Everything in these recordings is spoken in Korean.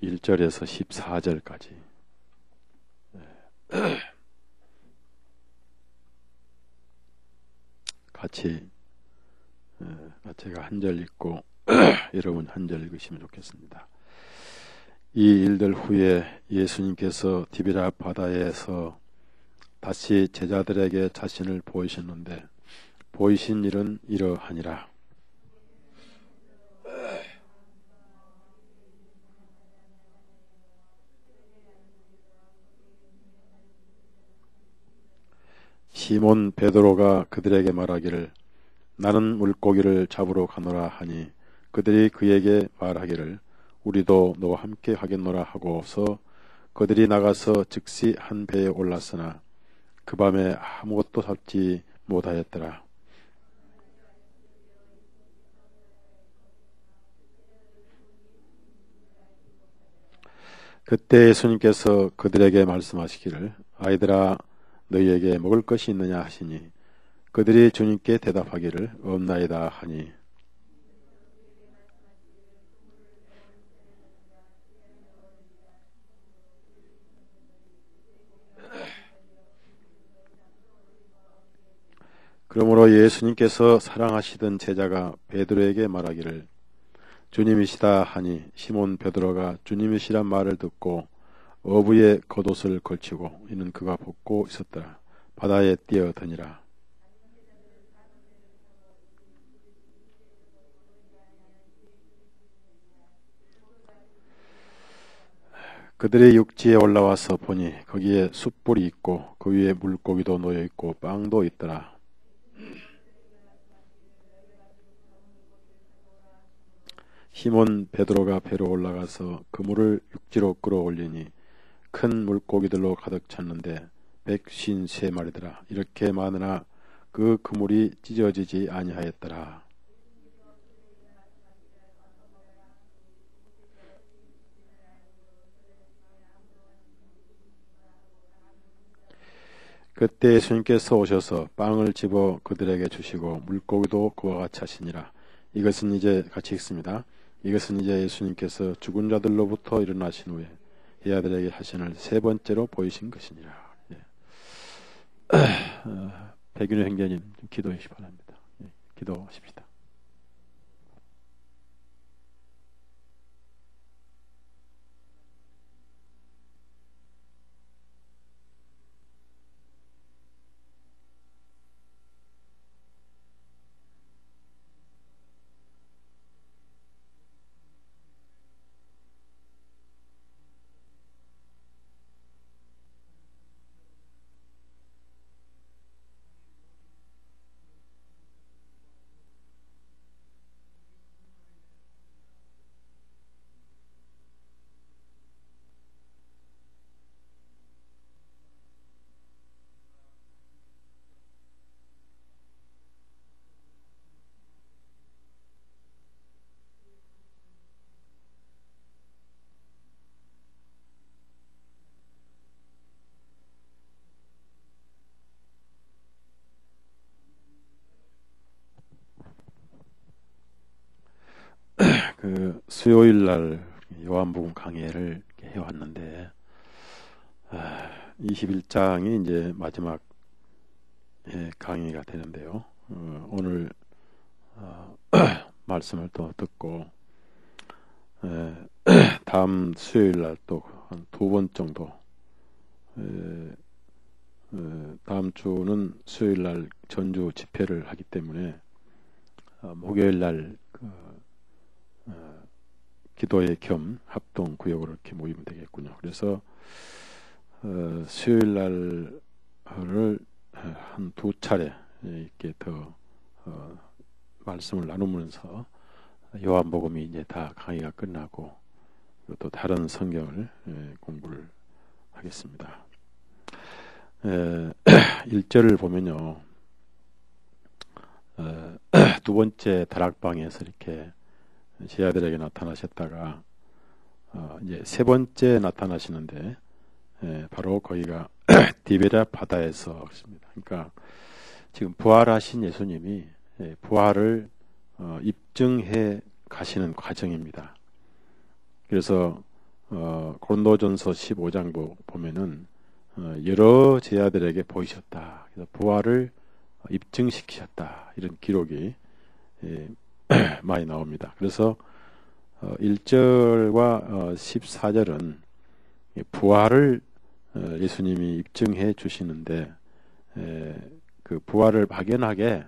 1절에서 14절까지 같이 제가 한 절 읽고 여러분 한 절 읽으시면 좋겠습니다. 이 일들 후에 예수님께서 디베랴 바다에서 다시 제자들에게 자신을 보이셨는데 보이신 일은 이러하니라. 시몬 베드로가 그들에게 말하기를 나는 물고기를 잡으러 가노라 하니 그들이 그에게 말하기를 우리도 너와 함께 하겠노라 하고서 그들이 나가서 즉시 한 배에 올랐으나 그 밤에 아무것도 잡지 못하였더라. 그때 예수님께서 그들에게 말씀하시기를 아이들아 너희에게 먹을 것이 있느냐 하시니 그들이 주님께 대답하기를 없나이다 하니 그러므로 예수님께서 사랑하시던 제자가 베드로에게 말하기를 주님이시다 하니 시몬 베드로가 주님이시란 말을 듣고 어부의 겉옷을 걸치고 이는 그가 벗고 있었더라. 바다에 뛰어드니라. 그들의 육지에 올라와서 보니 거기에 숯불이 있고 그 위에 물고기도 놓여 있고 빵도 있더라. 시몬 베드로가 배로 올라가서 그물을 육지로 끌어올리니 큰 물고기들로 가득 찼는데 153마리더라. 이렇게 많으나 그 그물이 찢어지지 아니하였더라. 그때 예수님께서 오셔서 빵을 집어 그들에게 주시고 물고기도 그와 같이 하시니라. 이것은 이제 같이 읽습니다. 이것은 이제 예수님께서 죽은 자들로부터 일어나신 후에 이 아들에게 하신을 세 번째로 보이신 것이니라. 백윤호 행자님 기도해 주시기 바랍니다. 기도하십시다. 수요일 날 요한복음 강해를 해왔는데 21장이 이제 마지막 강의가 되는데요. 오늘 말씀을 또 듣고 다음 수요일 날 또 한 2번 정도 다음 주는 수요일 날 전주 집회를 하기 때문에 목요일 날 기도회 겸 합동 구역으로 이렇게 모이면 되겠군요. 그래서 수요일 날을 한 2차례 이렇게 더 말씀을 나누면서 요한복음이 이제 다 강의가 끝나고 또 다른 성경을 공부를 하겠습니다. 1절을 보면요, 두 번째 다락방에서 이렇게 제자들에게 나타나셨다가 이제 세 번째 나타나시는데 바로 거기가 디베랴 바다에서 그렇습니다. 그러니까 지금 부활하신 예수님이 부활을 입증해 가시는 과정입니다. 그래서 고린도전서 15장 보면은 여러 제자들에게 보이셨다. 그래서 부활을 입증시키셨다. 이런 기록이 많이 나옵니다. 그래서 1절과 14절은 부활을 예수님이 입증해 주시는데 그 부활을 막연하게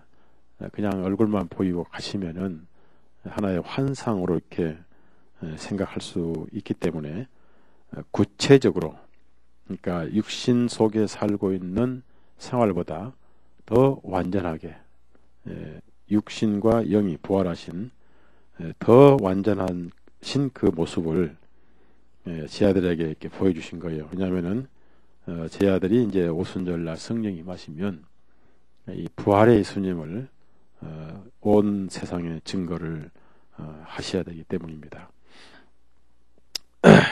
그냥 얼굴만 보이고 가시면은 하나의 환상으로 이렇게 생각할 수 있기 때문에 구체적으로, 그러니까 육신 속에 살고 있는 생활보다 더 완전하게 육신과 영이 부활하신 더 완전하신 그 모습을 제자들에게 이렇게 보여주신 거예요. 왜냐하면은 제자들이 이제 오순절날 성령이 임하시면 이 부활의 예수님을 온 세상에 증거를 하셔야 되기 때문입니다.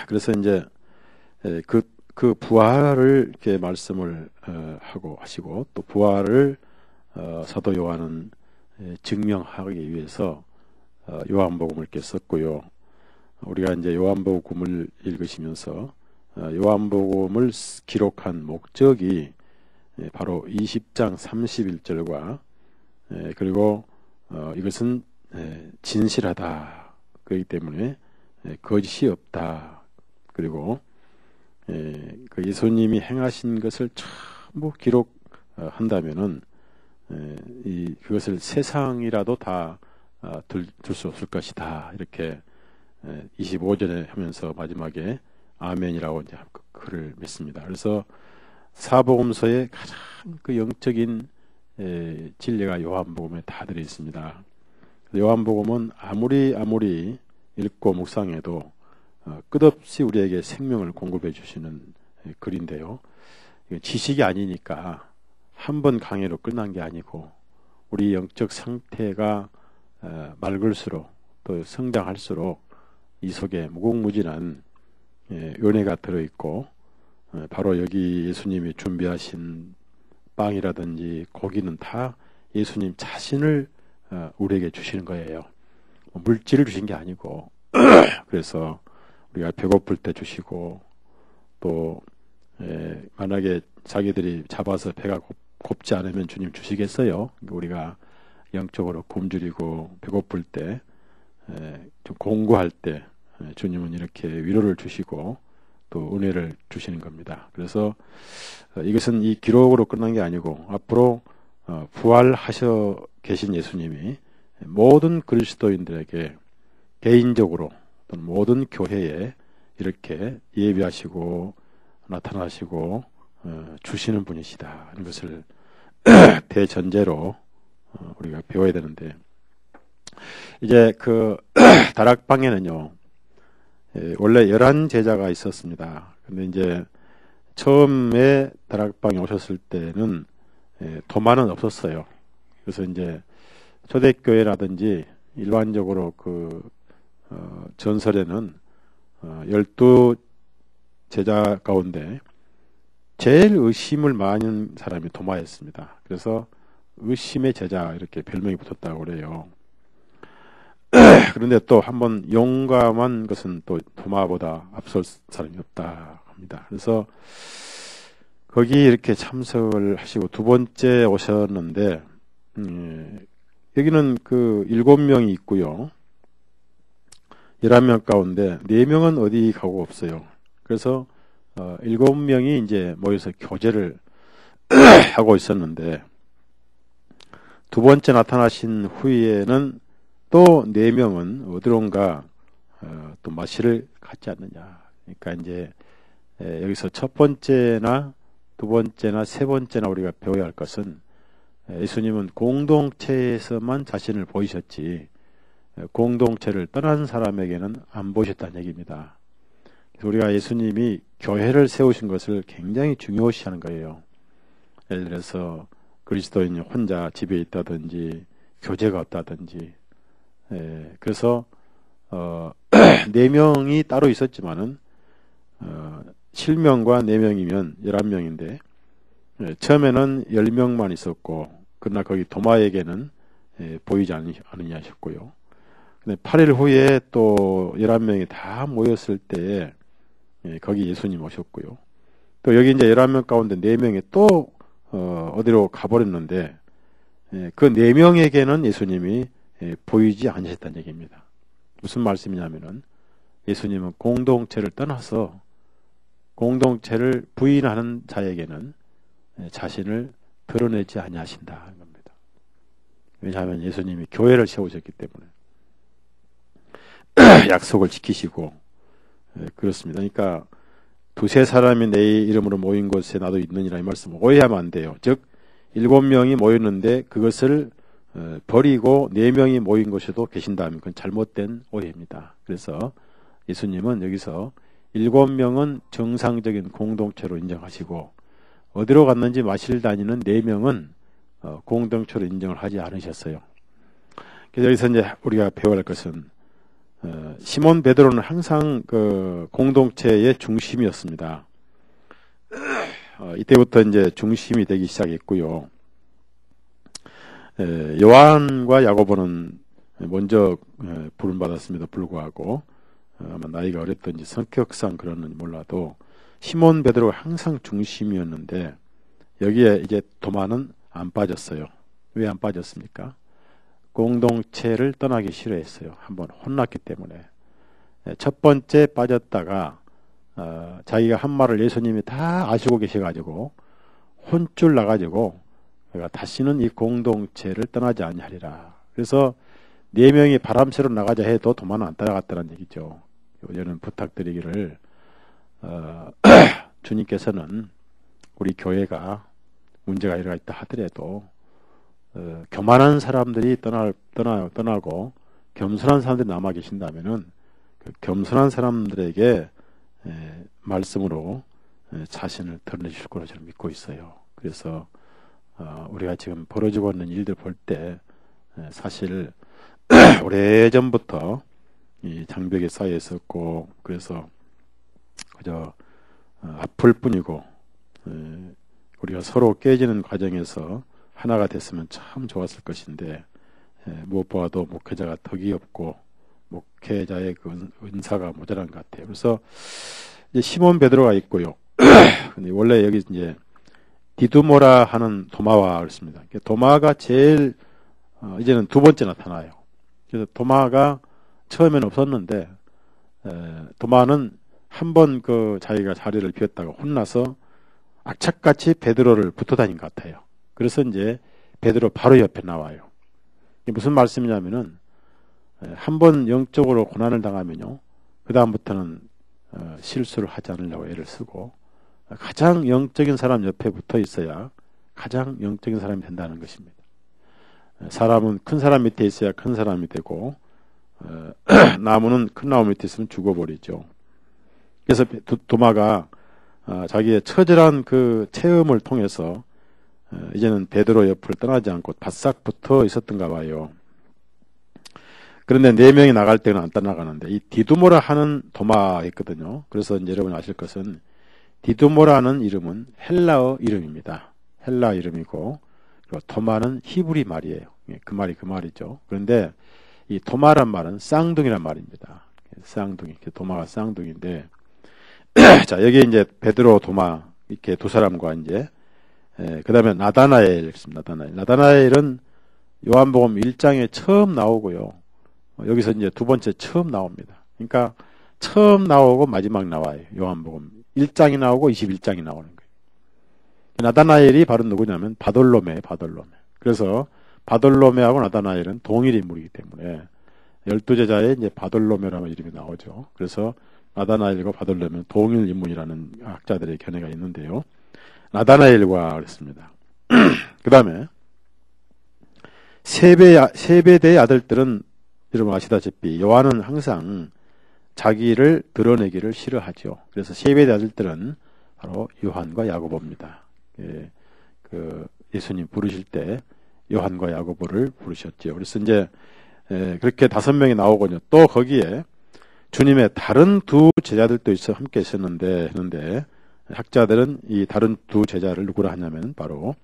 그래서 이제 그 부활을 이렇게 말씀을 하고 하시고, 또 부활을 사도 요한은 증명하기 위해서 요한복음을 이렇게 썼고요. 우리가 이제 요한복음을 읽으시면서 요한복음을 기록한 목적이 바로 20장 31절과 그리고 이것은 진실하다, 그렇기 때문에 거짓이 없다, 그리고 그 예수님이 행하신 것을 전부 기록한다면은 그것을 세상이라도 다 둘 수 없을 것이다, 이렇게 25절에 하면서 마지막에 아멘이라고 이제 글을 맺습니다. 그래서 사복음서의 가장 그 영적인 진리가 요한복음에 다 들어 있습니다. 요한복음은 아무리 읽고 묵상해도 끝없이 우리에게 생명을 공급해 주시는 글인데요. 지식이 아니니까 한 번 강의로 끝난 게 아니고 우리 영적 상태가 맑을수록 또 성장할수록 이 속에 무궁무진한 은혜가 들어있고, 바로 여기 예수님이 준비하신 빵이라든지 고기는 다 예수님 자신을 우리에게 주시는 거예요. 물질을 주신 게 아니고 그래서 우리가 배고플 때 주시고, 또 만약에 자기들이 잡아서 배가 곱지 않으면 주님 주시겠어요? 우리가 영적으로 굶주리고 배고플 때, 좀 공고할 때 주님은 이렇게 위로를 주시고 또 은혜를 주시는 겁니다. 그래서 이것은 이 기록으로 끝난 게 아니고 앞으로 부활하셔 계신 예수님이 모든 그리스도인들에게 개인적으로 또는 모든 교회에 이렇게 예비하시고 나타나시고 주시는 분이시다, 이것을 대전제로 우리가 배워야 되는데, 이제 그 다락방에는요 원래 11제자가 있었습니다. 근데 이제 처음에 다락방에 오셨을 때는 도마는 없었어요. 그래서 이제 초대교회라든지 일반적으로 그 전설에는 12제자 가운데 제일 의심을 많이 하는 사람이 도마였습니다. 그래서 의심의 제자 이렇게 별명이 붙었다고 그래요. 그런데 또 한번 용감한 것은 또 도마보다 앞설 사람이 없다 합니다. 그래서 거기 이렇게 참석을 하시고 두 번째 오셨는데, 여기는 그 7명이 있고요. 11명 가운데 4명은 어디 가고 없어요. 그래서 7명이 이제 모여서 교제를 하고 있었는데, 두 번째 나타나신 후에는 또 4명은 어디론가 또 마실을 갖지 않느냐. 그러니까 이제 여기서 첫 번째나 두 번째나 세 번째나 우리가 배워야 할 것은, 예수님은 공동체에서만 자신을 보이셨지 공동체를 떠난 사람에게는 안 보이셨다는 얘기입니다. 그래서 우리가 예수님이 교회를 세우신 것을 굉장히 중요시하는 거예요. 예를 들어서 그리스도인이 혼자 집에 있다든지 교제가 없다든지, 그래서 4명이 따로 있었지만은 실명과 4명이면 11명인데 처음에는 10명만 있었고, 그러나 거기 도마에게는 보이지 않으냐 하셨고요. 근데 8일 후에 또 11명이 다 모였을 때 거기 예수님 오셨고요. 또 여기 이제 11명 가운데 4명이 또 어디로 가버렸는데 그 4명에게는 예수님이 보이지 않으셨다는 얘기입니다. 무슨 말씀이냐면은 예수님은 공동체를 떠나서 공동체를 부인하는 자에게는 자신을 드러내지 아니하신다 하는 겁니다. 왜냐하면 예수님이 교회를 세우셨기 때문에 약속을 지키시고 그렇습니다. 그러니까 두세 사람이 내 이름으로 모인 곳에 나도 있느니라 이 말씀 오해하면 안 돼요. 즉 7명이 모였는데 그것을 버리고 4명이 모인 곳에도 계신다면 그건 잘못된 오해입니다. 그래서 예수님은 여기서 7명은 정상적인 공동체로 인정하시고 어디로 갔는지 마실 다니는 4명은 공동체로 인정을 하지 않으셨어요. 그래서 여기서 이제 우리가 배워야 할 것은 시몬 베드로는 항상 그 공동체의 중심이었습니다. 이때부터 이제 중심이 되기 시작했고요. 요한과 야고보는 먼저 부름받았음에도 불구하고 아마 나이가 어렸던지 성격상 그런지 몰라도 시몬 베드로가 항상 중심이었는데 여기에 이제 도마는 안 빠졌어요. 왜 안 빠졌습니까? 공동체를 떠나기 싫어했어요. 한번 혼났기 때문에. 첫 번째 빠졌다가 자기가 한 말을 예수님이 다 아시고 계셔가지고 혼쭐 나가지고 그가 다시는 이 공동체를 떠나지 아니하리라. 그래서 4명이 바람새로 나가자 해도 도마는 안 따라갔다는 얘기죠. 저는 부탁드리기를 주님께서는 우리 교회가 문제가 일어났다 하더라도 교만한 사람들이 떠나고 겸손한 사람들이 남아 계신다면은 그 겸손한 사람들에게 말씀으로 자신을 드러내실 거로 저는 믿고 있어요. 그래서 우리가 지금 벌어지고 있는 일들 볼 때 사실 오래전부터 이 장벽에 쌓여 있었고 그래서 그저 아플 뿐이고 우리가 서로 깨지는 과정에서 하나가 됐으면 참 좋았을 것인데 무엇보다도 목회자가 덕이 없고 목회자의 그 은사가 모자란 것 같아요. 그래서 이제 시몬 베드로가 있고요. 근데 원래 여기 이제 디두모라 하는 도마와 그렇습니다. 도마가 제일 이제는 두 번째 나타나요. 그래서 도마가 처음에는 없었는데 도마는 한 번 그 자기가 자리를 비웠다가 혼나서 악착같이 베드로를 붙어 다닌 것 같아요. 그래서 이제 베드로 바로 옆에 나와요. 이게 무슨 말씀이냐면은 한 번 영적으로 고난을 당하면요, 그 다음부터는 실수를 하지 않으려고 애를 쓰고 가장 영적인 사람 옆에 붙어 있어야 가장 영적인 사람이 된다는 것입니다. 사람은 큰 사람 밑에 있어야 큰 사람이 되고 나무는 큰 나무 밑에 있으면 죽어버리죠. 그래서 도마가 자기의 처절한 그 체험을 통해서 이제는 베드로 옆을 떠나지 않고 바싹 붙어 있었던가 봐요. 그런데 4명이 나갈 때는 안 떠나가는데 이 디두모라 하는 도마가 있거든요. 그래서 이제 여러분이 아실 것은 디두모라는 이름은 헬라어 이름입니다. 헬라 이름이고 그리고 도마는 히브리 말이에요. 그 말이 그 말이죠. 그런데 이 도마란 말은 쌍둥이란 말입니다. 쌍둥이, 도마가 쌍둥이인데 자 여기 이제 베드로, 도마 이렇게 두 사람과 이제 그 다음에 나다나엘 있습니다. 나다나엘은 요한복음 1장에 처음 나오고요. 여기서 이제 두 번째 처음 나옵니다. 그러니까 처음 나오고 마지막 나와요. 요한복음 1장이 나오고 21장이 나오는 거예요. 나다나엘이 바로 누구냐면 바돌로메. 그래서 바돌로메하고 나다나엘은 동일 인물이기 때문에 12제자에 이제 바돌로메라는 이름이 나오죠. 그래서 나다나엘과 바돌로메는 동일 인물이라는 학자들의 견해가 있는데요. 나다나엘과 그랬습니다. 그 다음에 세베대의 아들들은 여러분 아시다시피 요한은 항상 자기를 드러내기를 싫어하죠. 그래서 세베대 아들들은 바로 요한과 야고보입니다. 그 예수님 부르실 때 요한과 야고보를 부르셨죠. 그래서 이제 그렇게 5명이 나오거든요. 또 거기에 주님의 다른 두 제자들도 있어 함께 있었는데 학자들은 이 다른 두 제자를 누구라 하냐면 바로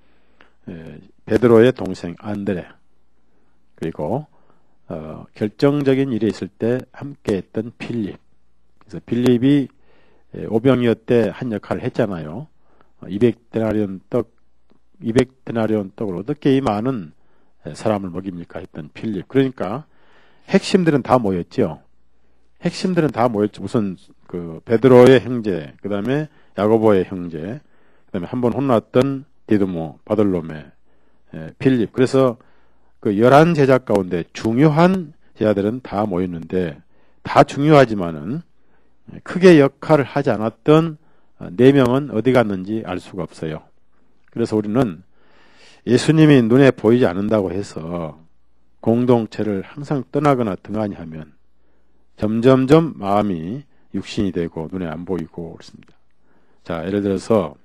베드로의 동생 안드레 그리고 결정적인 일이 있을 때 함께했던 필립. 그래서 필립이 오병이어 때 한 역할을 했잖아요. 200데나리온 떡을 어떻게 이 많은 사람을 먹입니까? 했던 필립. 그러니까 핵심들은 다 모였죠. 핵심들은 다 모였죠. 우선 그 베드로의 형제, 그 다음에 야고보의 형제, 그 다음에 한번 혼났던 디드모, 바돌로메, 필립. 그래서 그 11제자 가운데 중요한 제자들은 다 모였는데, 다 중요하지만은 크게 역할을 하지 않았던 4명은 어디 갔는지 알 수가 없어요. 그래서 우리는 예수님이 눈에 보이지 않는다고 해서 공동체를 항상 떠나거나 등한히 하면 점점점 마음이 육신이 되고 눈에 안 보이고 그렇습니다. 자, 예를 들어서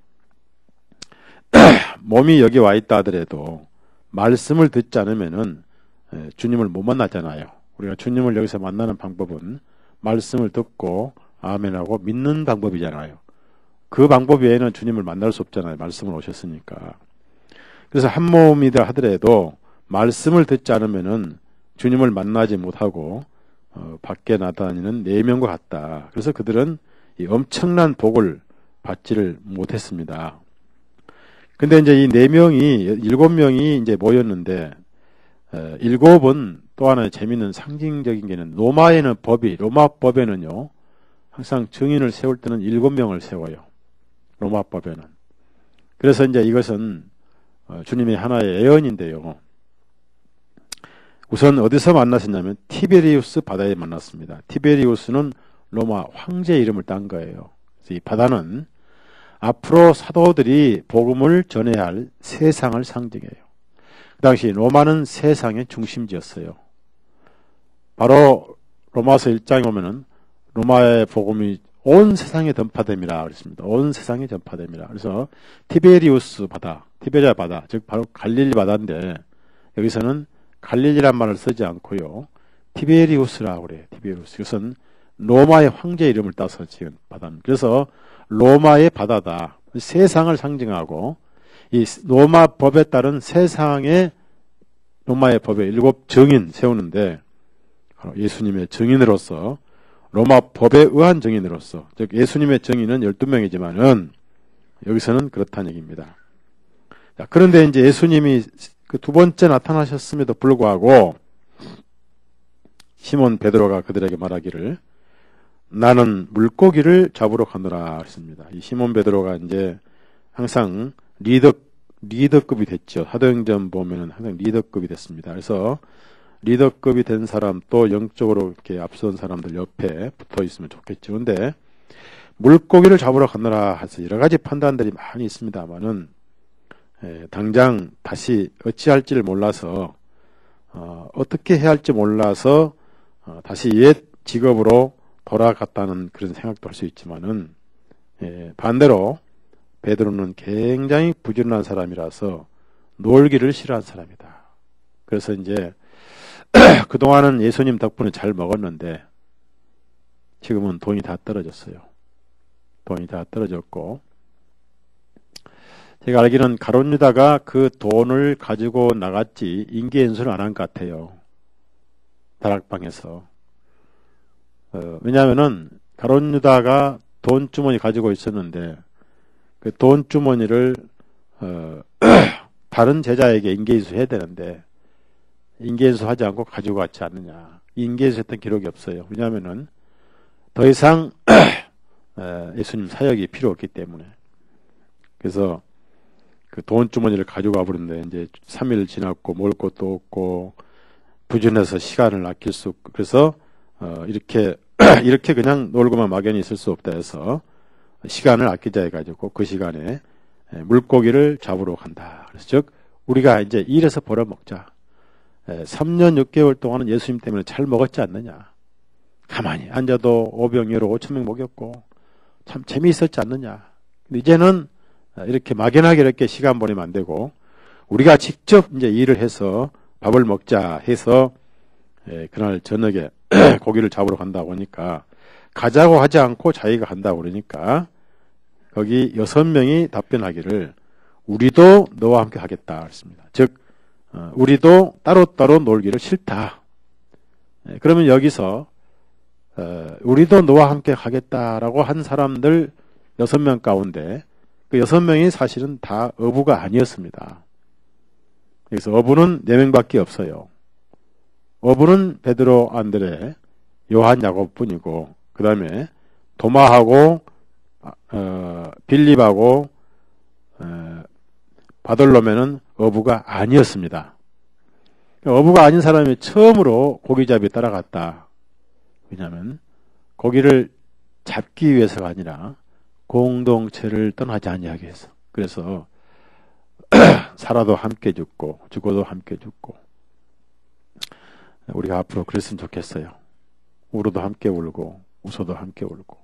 몸이 여기 와 있다 하더라도 말씀을 듣지 않으면은 주님을 못 만나잖아요. 우리가 주님을 여기서 만나는 방법은 말씀을 듣고 아멘하고 믿는 방법이잖아요. 그 방법 외에는 주님을 만날 수 없잖아요. 말씀을 오셨으니까. 그래서 한 몸이다 하더라도 말씀을 듣지 않으면은 주님을 만나지 못하고 밖에 나다니는 4명과 같다. 그래서 그들은 이 엄청난 복을 받지를 못했습니다. 근데 이제 이 4명이 7명이 이제 모였는데 7은 또 하나의 재미있는 상징적인 게는 로마 법에는요 항상 증인을 세울 때는 7명을 세워요. 로마 법에는. 그래서 이제 이것은 주님의 하나의 예언인데요. 우선 어디서 만났었냐면 티베리우스 바다에 만났습니다. 티베리우스는 로마 황제의 이름을 딴 거예요. 그래서 이 바다는 앞으로 사도들이 복음을 전해야 할 세상을 상징해요. 그 당시 로마는 세상의 중심지였어요. 바로 로마서 1장에 보면은 로마의 복음이 온 세상에 전파됨이라 그랬습니다. 온 세상에 전파됨이라. 그래서 티베리우스 바다, 티베리아 바다, 즉 바로 갈릴리 바다인데 여기서는 갈릴리란 말을 쓰지 않고요. 티베리우스라고 그래요. 티베리우스. 이것은 로마의 황제 이름을 따서 지은 바다입니다. 그래서 로마의 바다다. 세상을 상징하고 이 로마 법에 따른 세상의 로마의 법에 7 증인 세우는데 예수님의 증인으로서 로마 법에 의한 증인으로서 즉 예수님의 증인은 12명이지만은 여기서는 그렇다는 얘기입니다. 자, 그런데 이제 예수님이 그 2번째 나타나셨음에도 불구하고 시몬 베드로가 그들에게 말하기를 나는 물고기를 잡으러 가노라 했습니다. 이 시몬 베드로가 이제 항상 리더급이 됐죠. 사도행전 보면은 항상 리더급이 됐습니다. 그래서 리더급이 된 사람 또 영적으로 이렇게 앞선 사람들 옆에 붙어 있으면 좋겠죠. 근데 물고기를 잡으러 가노라 해서 여러 가지 판단들이 많이 있습니다만은 당장 다시 어찌할지를 몰라서 어떻게 해야 할지 몰라서 다시 옛 직업으로 돌아갔다는 그런 생각도 할 수 있지만은 반대로 베드로는 굉장히 부지런한 사람이라서 놀기를 싫어한 사람이다. 그래서 이제 그동안은 예수님 덕분에 잘 먹었는데 지금은 돈이 다 떨어졌어요. 돈이 다 떨어졌고 제가 알기로는 가룟 유다가 그 돈을 가지고 나갔지 인기연수를 안 한 것 같아요. 다락방에서. 왜냐하면은 가룟 유다가 돈 주머니 가지고 있었는데 그 돈 주머니를 다른 제자에게 인계인수 해야 되는데 인계인수 하지 않고 가지고 갔지 않느냐. 인계인수 했던 기록이 없어요. 왜냐하면은 더 이상 예수님 사역이 필요 없기 때문에. 그래서 그 돈 주머니를 가지고 와버렸는데 이제 3일 지났고 먹을 것도 없고 부지런해서 시간을 아낄 수 없고 그래서 이렇게 그냥 놀고만 막연히 있을 수 없다 해서 시간을 아끼자 해가지고 그 시간에 물고기를 잡으러 간다. 그래서 즉 우리가 이제 일해서 벌어먹자. 3년 6개월 동안은 예수님 때문에 잘 먹었지 않느냐. 가만히 앉아도 오병이어로 5,000명 먹였고 참 재미있었지 않느냐. 근데 이제는 이렇게 막연하게 이렇게 시간 보내면 안 되고 우리가 직접 이제 일을 해서 밥을 먹자 해서 그날 저녁에 고기를 잡으러 간다고 하니까 가자고 하지 않고 자기가 간다고 그러니까 거기 6명이 답변하기를 우리도 너와 함께 하겠다 그랬습니다. 즉 우리도 따로따로 놀기를 싫다. 그러면 여기서 우리도 너와 함께 가겠다라고 한 사람들 6명 가운데 그 6명이 사실은 다 어부가 아니었습니다. 그래서 어부는 4명밖에 없어요. 어부는 베드로, 안드레, 요한, 야고보뿐이고 그 다음에 도마하고 빌립하고 바돌로메는 어부가 아니었습니다. 어부가 아닌 사람이 처음으로 고기잡이 따라갔다. 왜냐하면 고기를 잡기 위해서가 아니라 공동체를 떠나지 아니하게 해서. 그래서 살아도 함께 죽고 죽어도 함께 죽고 우리가 앞으로 그랬으면 좋겠어요. 울어도 함께 울고 웃어도 함께 울고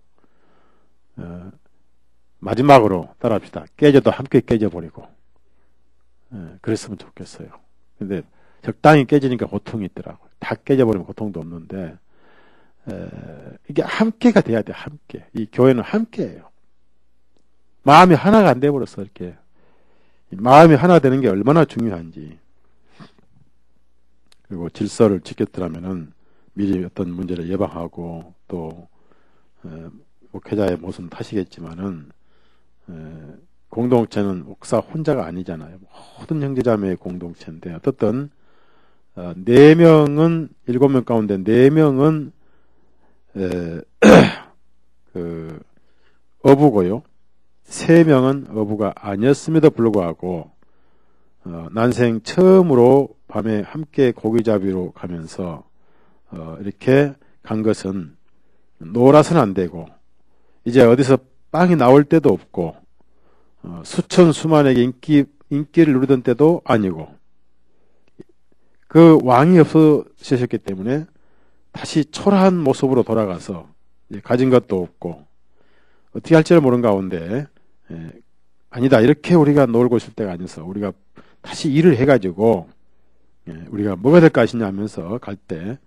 마지막으로 따라합시다. 깨져도 함께 깨져버리고 그랬으면 좋겠어요. 근데 적당히 깨지니까 고통이 있더라고요. 다 깨져버리면 고통도 없는데 이게 함께가 돼야 돼. 함께. 이 교회는 함께예요. 마음이 하나가 안 돼버렸어. 이렇게 마음이 하나 되는 게 얼마나 중요한지. 그리고 질서를 지켰더라면은 미리 어떤 문제를 예방하고 또 목회자의 모습은 타시겠지만은 공동체는 목사 혼자가 아니잖아요. 모든 형제자매의 공동체인데 어떻든 4명은 7명 가운데 4명은 그 어부고요. 3명은 어부가 아니었음에도 불구하고 난생 처음으로 밤에 함께 고기잡이로 가면서 이렇게 간 것은 놀아서는 안 되고 이제 어디서 빵이 나올 때도 없고 수천 수만에게 인기를 누리던 때도 아니고 그 왕이 없어지셨기 때문에 다시 초라한 모습으로 돌아가서 가진 것도 없고 어떻게 할지를 모르는 가운데 아니다 이렇게 우리가 놀고 있을 때가 아니어서 우리가 다시 일을 해가지고 우리가 뭐가 될 것이냐 하면서 갈 때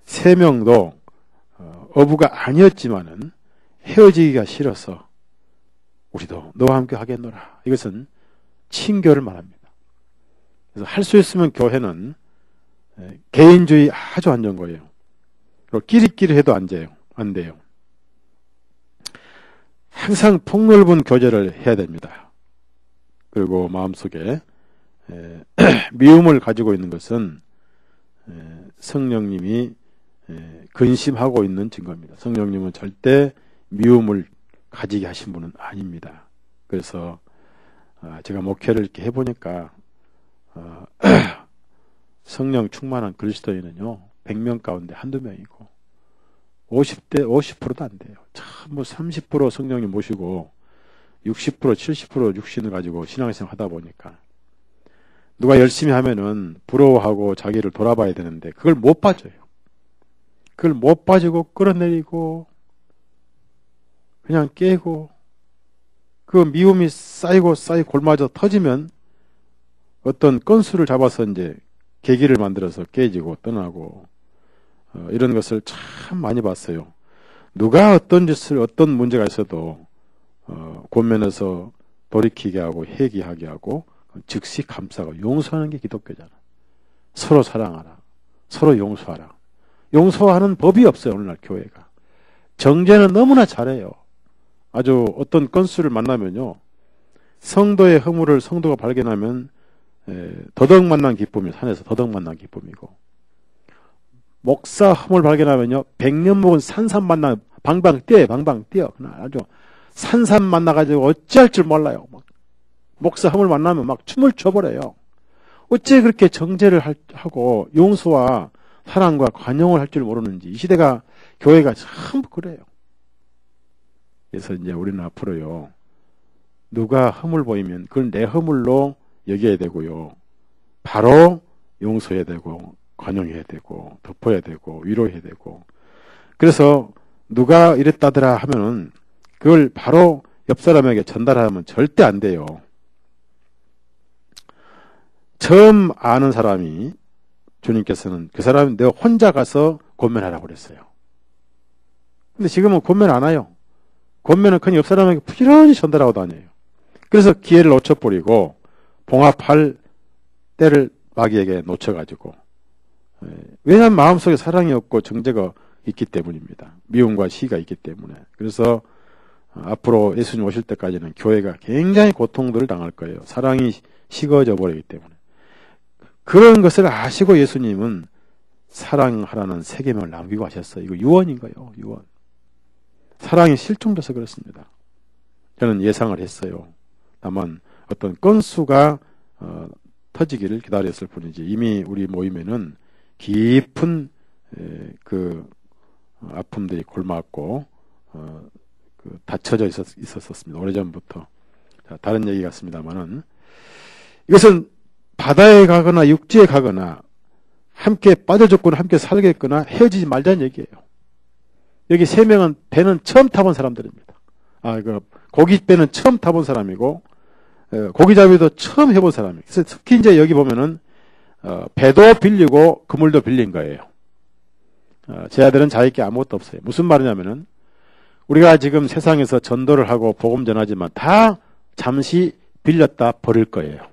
3명도 어부가 아니었지만은 헤어지기가 싫어서 우리도 너와 함께 하겠노라. 이것은 친교를 말합니다. 그래서 할 수 있으면 교회는 개인주의 아주 안 좋은 거예요. 그리고 끼리끼리 해도 안 돼요. 항상 폭넓은 교제를 해야 됩니다. 그리고 마음속에 미움을 가지고 있는 것은 성령님이 근심하고 있는 증거입니다. 성령님은 절대 미움을 가지게 하신 분은 아닙니다. 그래서 제가 목회를 이렇게 해보니까 성령 충만한 그리스도인은요 100명 가운데 한두 명이고 50%도 안 돼요. 참 뭐 30% 성령님 모시고 60% 70% 육신을 가지고 신앙생활 하다 보니까 누가 열심히 하면은 부러워하고 자기를 돌아봐야 되는데 그걸 못 봐줘요. 그걸 못 봐주고 끌어내리고 그냥 깨고 그 미움이 쌓이고 골마져 터지면 어떤 건수를 잡아서 이제 계기를 만들어서 깨지고 떠나고 이런 것을 참 많이 봤어요. 누가 어떤 짓을 어떤 문제가 있어도 권면해서 돌이키게 하고 회개하게 하고 즉시 감싸고 용서하는 게 기독교잖아. 서로 사랑하라. 서로 용서하라. 용서하는 법이 없어요. 오늘날 교회가. 정죄는 너무나 잘해요. 아주 어떤 건수를 만나면요. 성도의 허물을 성도가 발견하면 더덕 만난 기쁨이 산에서 더덕 만난 기쁨이고 목사 허물 발견하면요. 100년 먹은 산삼 만나 방방 뛰어. 아주 산삼 만나가지고 어찌할 줄 몰라요. 막 목사 허물 만나면 막 춤을 춰버려요. 어째 그렇게 정죄를 하고 용서와 사랑과 관용을 할 줄 모르는지 이 시대가 교회가 참 그래요. 그래서 이제 우리는 앞으로요. 누가 허물 보이면 그걸 내 허물로 여겨야 되고요. 바로 용서해야 되고 관용해야 되고 덮어야 되고 위로해야 되고 그래서 누가 이랬다더라 하면은 그걸 바로 옆 사람에게 전달하면 절대 안 돼요. 처음 아는 사람이 주님께서는 그 사람이 내가 혼자 가서 권면하라고 그랬어요. 근데 지금은 권면 안 해요. 권면은 그냥 옆 사람에게 부지런히 전달하고 다녀요. 그래서 기회를 놓쳐버리고 봉합할 때를 마귀에게 놓쳐가지고 왜냐하면 마음속에 사랑이 없고 정죄가 있기 때문입니다. 미움과 시기가 있기 때문에. 그래서 앞으로 예수님 오실 때까지는 교회가 굉장히 고통들을 당할 거예요. 사랑이 식어져 버리기 때문에. 그런 것을 아시고 예수님은 사랑하라는 세 계명을 남기고 하셨어요. 이거 유언인 거예요. 유언. 사랑이 실종돼서 그렇습니다. 저는 예상을 했어요. 다만 어떤 건수가 터지기를 기다렸을 뿐이지 이미 우리 모임에는 깊은 그 아픔들이 골맞고 닫혀져 있었습니다. 오래전부터. 자, 다른 얘기 같습니다만은 이것은 바다에 가거나 육지에 가거나 함께 빠져 죽거나 함께 살겠거나 헤어지지 말자는 얘기예요. 여기 세 명은 배는 처음 타본 사람들입니다. 고깃배는 처음 타본 사람이고 고기잡이도 처음 해본 사람이에요. 그래서 특히 이제 여기 보면은 배도 빌리고 그물도 빌린 거예요. 제 아들은 자기께 아무것도 없어요. 무슨 말이냐면은 우리가 지금 세상에서 전도를 하고 복음 전하지만 다 잠시 빌렸다 버릴 거예요.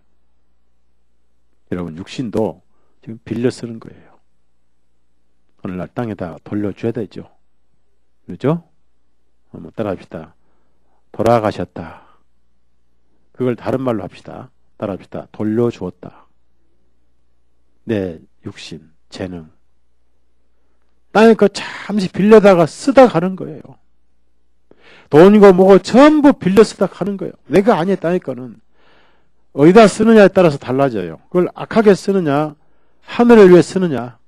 여러분 육신도 지금 빌려 쓰는 거예요. 오늘날 땅에다 돌려줘야 되죠. 그렇죠? 한번 따라합시다. 돌아가셨다. 그걸 다른 말로 합시다. 따라합시다. 돌려주었다. 내 육신, 재능. 땅에 거 잠시 빌려다가 쓰다 가는 거예요. 돈이고 뭐고 전부 빌려 쓰다 가는 거예요. 내가 아니에요. 땅에 거는. 어디다 쓰느냐에 따라서 달라져요. 그걸 악하게 쓰느냐, 하늘을 위해 쓰느냐.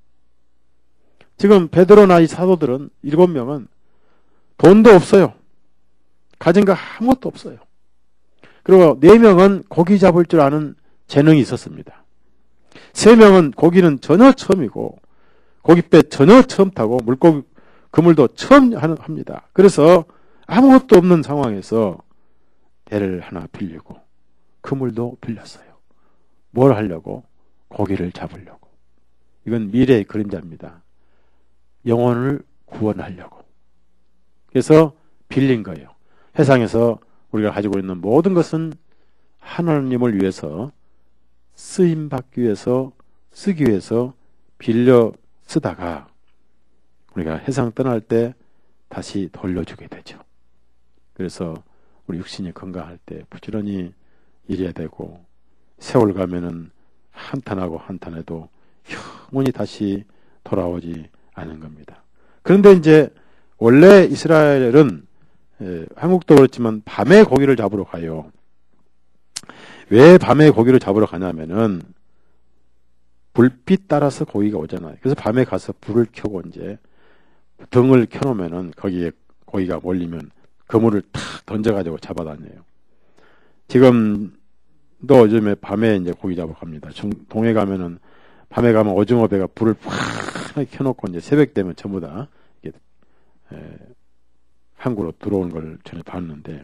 지금 베드로나 이 사도들은 7명은 돈도 없어요. 가진 거 아무것도 없어요. 그리고 4명은 고기 잡을 줄 아는 재능이 있었습니다. 3명은 고기는 전혀 처음이고 고깃배 전혀 처음 타고 물고기 그물도 처음 합니다. 그래서 아무것도 없는 상황에서 배를 하나 빌리고 그물도 빌렸어요. 뭘 하려고? 고기를 잡으려고. 이건 미래의 그림자입니다. 영혼을 구원하려고. 그래서 빌린 거예요. 세상에서 우리가 가지고 있는 모든 것은 하나님을 위해서 쓰임받기 위해서 쓰기 위해서 빌려 쓰다가 우리가 세상 떠날 때 다시 돌려주게 되죠. 그래서 우리 육신이 건강할 때 부지런히 일해야 되고 세월 가면은 한탄하고 한탄해도 영원히 다시 돌아오지 않은 겁니다. 그런데 이제 원래 이스라엘은 한국도 그렇지만 밤에 고기를 잡으러 가요. 왜 밤에 고기를 잡으러 가냐면은 불빛 따라서 고기가 오잖아요. 그래서 밤에 가서 불을 켜고 이제 등을 켜놓으면은 거기에 고기가 몰리면 그물을 탁 던져가지고 잡아다녀요. 지금도 요즘에 밤에 이제 고기 잡으러 갑니다. 동해 가면은 밤에 가면 오징어 배가 불을 팍 켜놓고 이제 새벽 되면 전부 다 항구로 들어오는 걸 전에 봤는데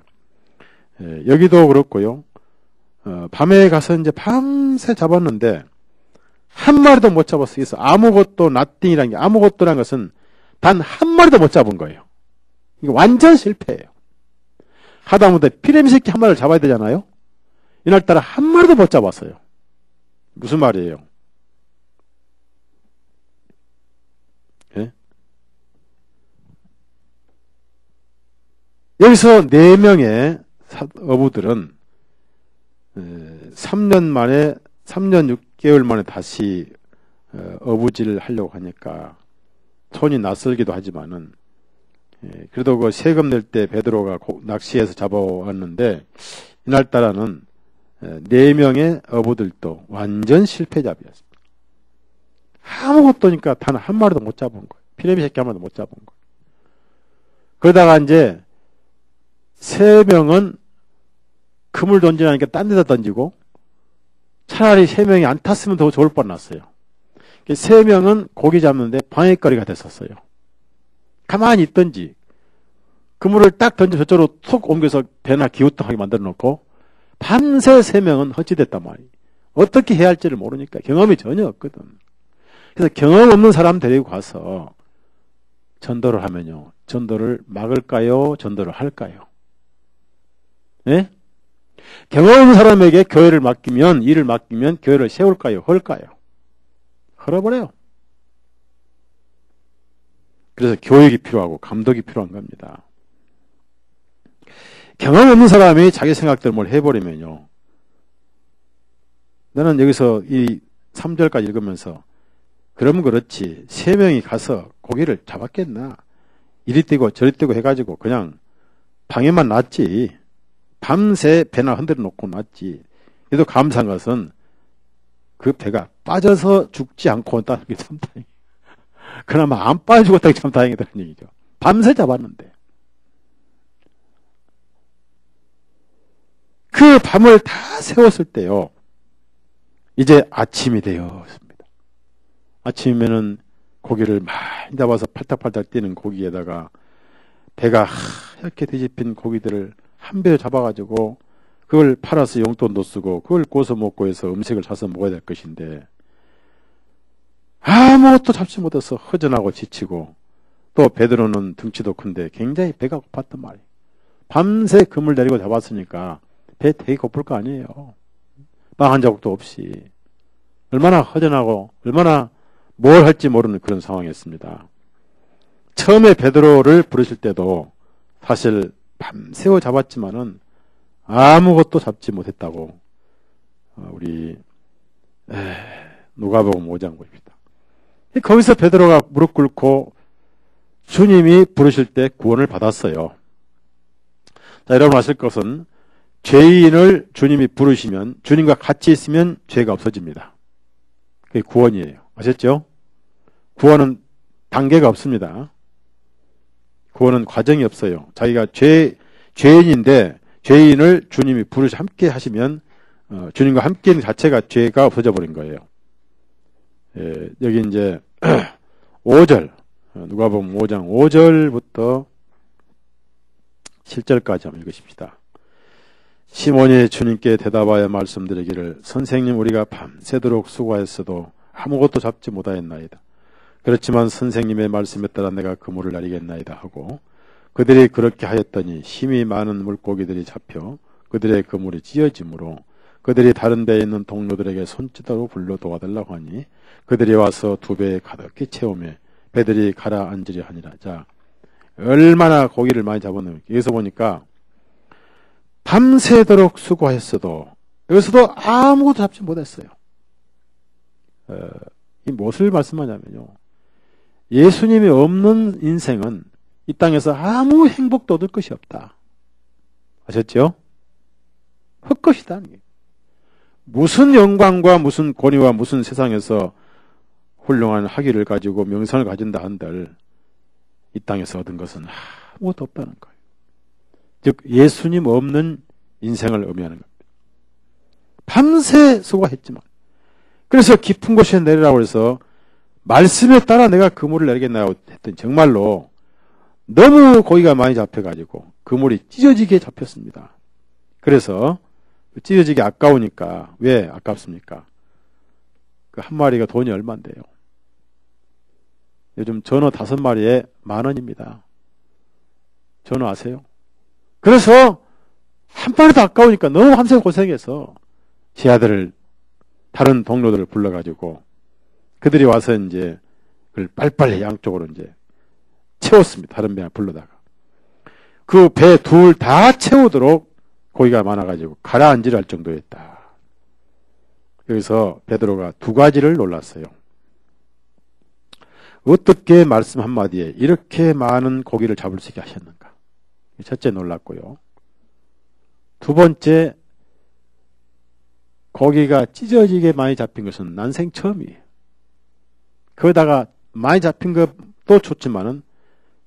여기도 그렇고요. 밤에 가서 이제 밤새 잡았는데 한 마리도 못 잡았어요. 그래서 아무것도 nothing이라는 게 아무것도라는 것은 단 한 마리도 못 잡은 거예요. 이게 완전 실패예요. 하다못해 피레미 새끼 한 마리를 잡아야 되잖아요. 이날따라 한 마리도 못 잡았어요. 무슨 말이에요? 예? 여기서 4명의 어부들은 3년 만에 3년 6개월 만에 다시 어부질을 하려고 하니까 손이 낯설기도 하지만은 그래도 그 세금 낼 때 베드로가 낚시해서 잡아왔는데 이날따라는 4명의 어부들도 완전 실패잡이었습니다. 아무것도니까 단 한 마리도 못 잡은 거예요. 피레미 새끼 한 마리도 못 잡은 거예요. 그러다가 이제 3명은 그물 던지라니까 딴 데다 던지고 차라리 3명이 안 탔으면 더 좋을 뻔났어요. 3명은 고기 잡는데 방해거리가 됐었어요. 가만히 있던지 그물을 딱 던져 저쪽으로 툭 옮겨서 배나 기우뚱하게 만들어 놓고 밤새 3명은 헛짓했단 말이에요. 어떻게 해야 할지를 모르니까 경험이 전혀 없거든. 그래서 경험 없는 사람 데리고 가서 전도를 하면요. 전도를 막을까요? 전도를 할까요? 예? 경험 없는 사람에게 교회를 맡기면, 일을 맡기면 교회를 세울까요? 헐까요? 헐어버려요. 그래서 교육이 필요하고 감독이 필요한 겁니다. 경험 없는 사람이 자기 생각대로 뭘 해버리면요. 나는 여기서 이 3절까지 읽으면서 그러면 그렇지 3명이 가서 고기를 잡았겠나. 이리 뛰고 저리 뛰고 해가지고 그냥 방에만 놨지. 밤새 배나 흔들어 놓고 놨지. 그래도 감사한 것은 그 배가 빠져서 죽지 않고 온다는 게 참 다행이에요. 그나마 안 빠져 죽었다는 게 참 다행이다는 얘기죠. 밤새 잡았는데. 그 밤을 다 세웠을 때요. 이제 아침이 되었습니다. 아침이면은 고기를 많이 잡아서 팔딱팔딱 뛰는 고기에다가 배가 하얗게 뒤집힌 고기들을 한 배로 잡아가지고 그걸 팔아서 용돈도 쓰고 그걸 구워서 먹고 해서 음식을 사서 먹어야 될 것인데 아무것도 잡지 못해서 허전하고 지치고 또 베드로는 덩치도 큰데 굉장히 배가 고팠단 말이에요. 밤새 금을 내리고 잡았으니까 배 되게 고플 거 아니에요. 빵 한 자국도 없이. 얼마나 허전하고 얼마나 뭘 할지 모르는 그런 상황이었습니다. 처음에 베드로를 부르실 때도 사실 밤새워 잡았지만은 아무것도 잡지 못했다고 우리 누가복음 5장 보입니다. 거기서 베드로가 무릎 꿇고 주님이 부르실 때 구원을 받았어요. 자, 여러분 아실 것은 죄인을 주님이 부르시면 주님과 같이 있으면 죄가 없어집니다. 그게 구원이에요. 아셨죠? 구원은 단계가 없습니다. 구원은 과정이 없어요. 자기가 죄인인데 죄인을 주님이 부르시 함께 하시면 주님과 함께 있는 자체가 죄가 없어져 버린 거예요. 여기 이제 5절 누가복음 5장 5절부터 7절까지 한번 읽으십시다. 시몬이 주님께 대답하여 말씀드리기를 선생님 우리가 밤새도록 수고하였어도 아무것도 잡지 못하였나이다. 그렇지만 선생님의 말씀에 따라 내가 그물을 내리겠나이다 하고 그들이 그렇게 하였더니 힘이 많은 물고기들이 잡혀 그들의 그물이 찢어지므로 그들이 다른 배에 있는 동료들에게 손짓으로 불러 도와달라고 하니 그들이 와서 2배에 가득히 채우며 배들이 가라앉으려 하니라. 자, 얼마나 고기를 많이 잡았는지 여기서 보니까 밤새도록 수고했어도 여기서도 아무것도 잡지 못했어요. 이 무엇을 말씀하냐면요. 예수님이 없는 인생은 이 땅에서 아무 행복도 얻을 것이 없다. 아셨죠? 헛것이다. 무슨 영광과 무슨 권위와 무슨 세상에서 훌륭한 학위를 가지고 명성을 가진다 한들 이 땅에서 얻은 것은 아무것도 없다는 거예요. 즉 예수님 없는 인생을 의미하는 겁니다. 밤새 수고했지만 그래서 깊은 곳에 내리라고 해서 말씀에 따라 내가 그물을 내리겠나요 했더니 정말로 너무 고기가 많이 잡혀가지고 그물이 찢어지게 잡혔습니다. 그래서 찢어지기 아까우니까 왜 아깝습니까? 그 한 마리가 돈이 얼마인데요? 요즘 전어 5마리에 10,000원입니다. 전어 아세요? 그래서 한 마리도 아까우니까 너무 밤새 고생해서 제 아들을 다른 동료들을 불러가지고 그들이 와서 이제 그걸 빨리빨리 양쪽으로 이제 채웠습니다. 다른 배 불러다가 그 배 둘 다 채우도록 고기가 많아가지고 가라앉으려 할 정도였다. 여기서 베드로가 2가지를 놀랐어요. 어떻게 말씀 한마디에 이렇게 많은 고기를 잡을 수 있게 하셨는가? 첫째 놀랐고요. 2번째, 고기가 찢어지게 많이 잡힌 것은 난생 처음이에요. 거기다가 많이 잡힌 것도 좋지만은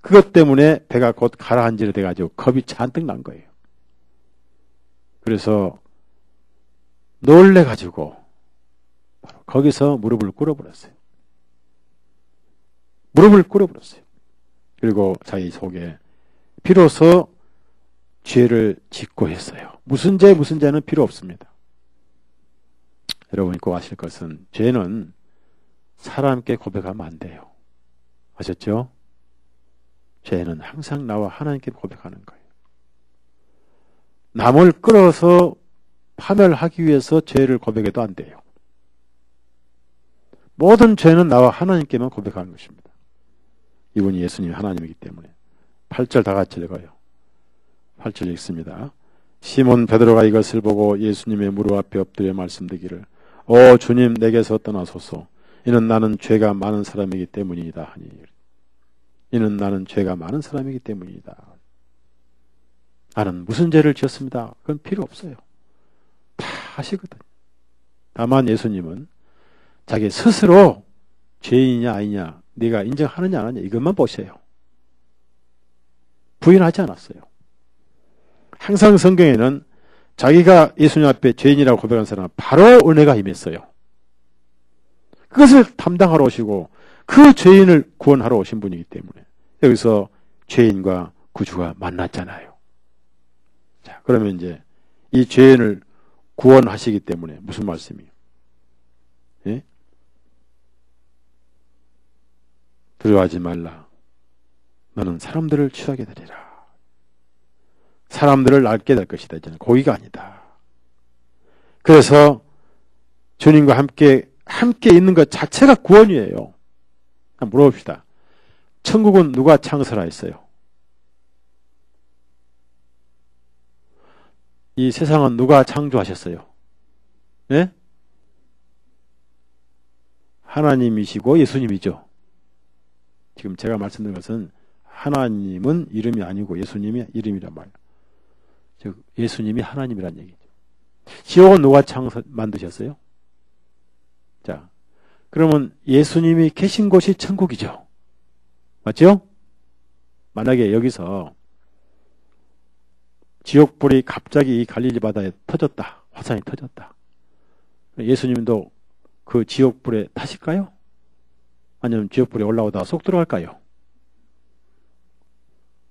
그것 때문에 배가 곧 가라앉으려 돼가지고 겁이 잔뜩 난 거예요. 그래서 놀래가지고 바로 거기서 무릎을 꿇어버렸어요. 무릎을 꿇어버렸어요. 그리고 자기 속에 비로소 죄를 짓고 했어요. 무슨 죄는 필요 없습니다. 여러분이 꼭 아실 것은 죄는 사람께 고백하면 안 돼요. 아셨죠? 죄는 항상 나와 하나님께 고백하는 거예요. 남을 끌어서 파멸하기 위해서 죄를 고백해도 안 돼요. 모든 죄는 나와 하나님께만 고백하는 것입니다. 이분이 예수님이 하나님이기 때문에. 8절 다 같이 읽어요. 8절 읽습니다. 시몬 베드로가 이것을 보고 예수님의 무릎 앞에 엎드려 말씀드리기를 오 주님 내게서 떠나소서 이는 나는 죄가 많은 사람이기 때문이다 하니 이는 나는 죄가 많은 사람이기 때문이다. 나는 무슨 죄를 지었습니다. 그건 필요 없어요. 다 하시거든요. 다만 예수님은 자기 스스로 죄인이냐 아니냐 네가 인정하느냐 안 하느냐 이것만 보세요. 부인하지 않았어요. 항상 성경에는 자기가 예수님 앞에 죄인이라고 고백한 사람은 바로 은혜가 임했어요. 그것을 담당하러 오시고 그 죄인을 구원하러 오신 분이기 때문에 여기서 죄인과 구주가 만났잖아요. 자, 그러면 이제 이 죄인을 구원하시기 때문에 무슨 말씀이에요? 예? 두려워하지 말라. 너는 사람들을 취하게 되리라. 사람들을 앓게 될 것이다. 이제는 고의가 아니다. 그래서 주님과 함께 있는 것 자체가 구원이에요. 한번 물어봅시다. 천국은 누가 창설하였어요? 이 세상은 누가 창조하셨어요? 예? 하나님이시고 예수님이죠. 지금 제가 말씀드린 것은 하나님은 이름이 아니고 예수님이 이름이란 말이에요. 즉 예수님이 하나님이란 얘기죠. 지옥은 누가 만드셨어요? 자, 그러면 예수님이 계신 곳이 천국이죠. 맞죠? 만약에 여기서 지옥불이 갑자기 이 갈릴리 바다에 터졌다. 화산이 터졌다. 예수님도 그 지옥불에 타실까요? 아니면 지옥불에 올라오다가 쏙 들어갈까요?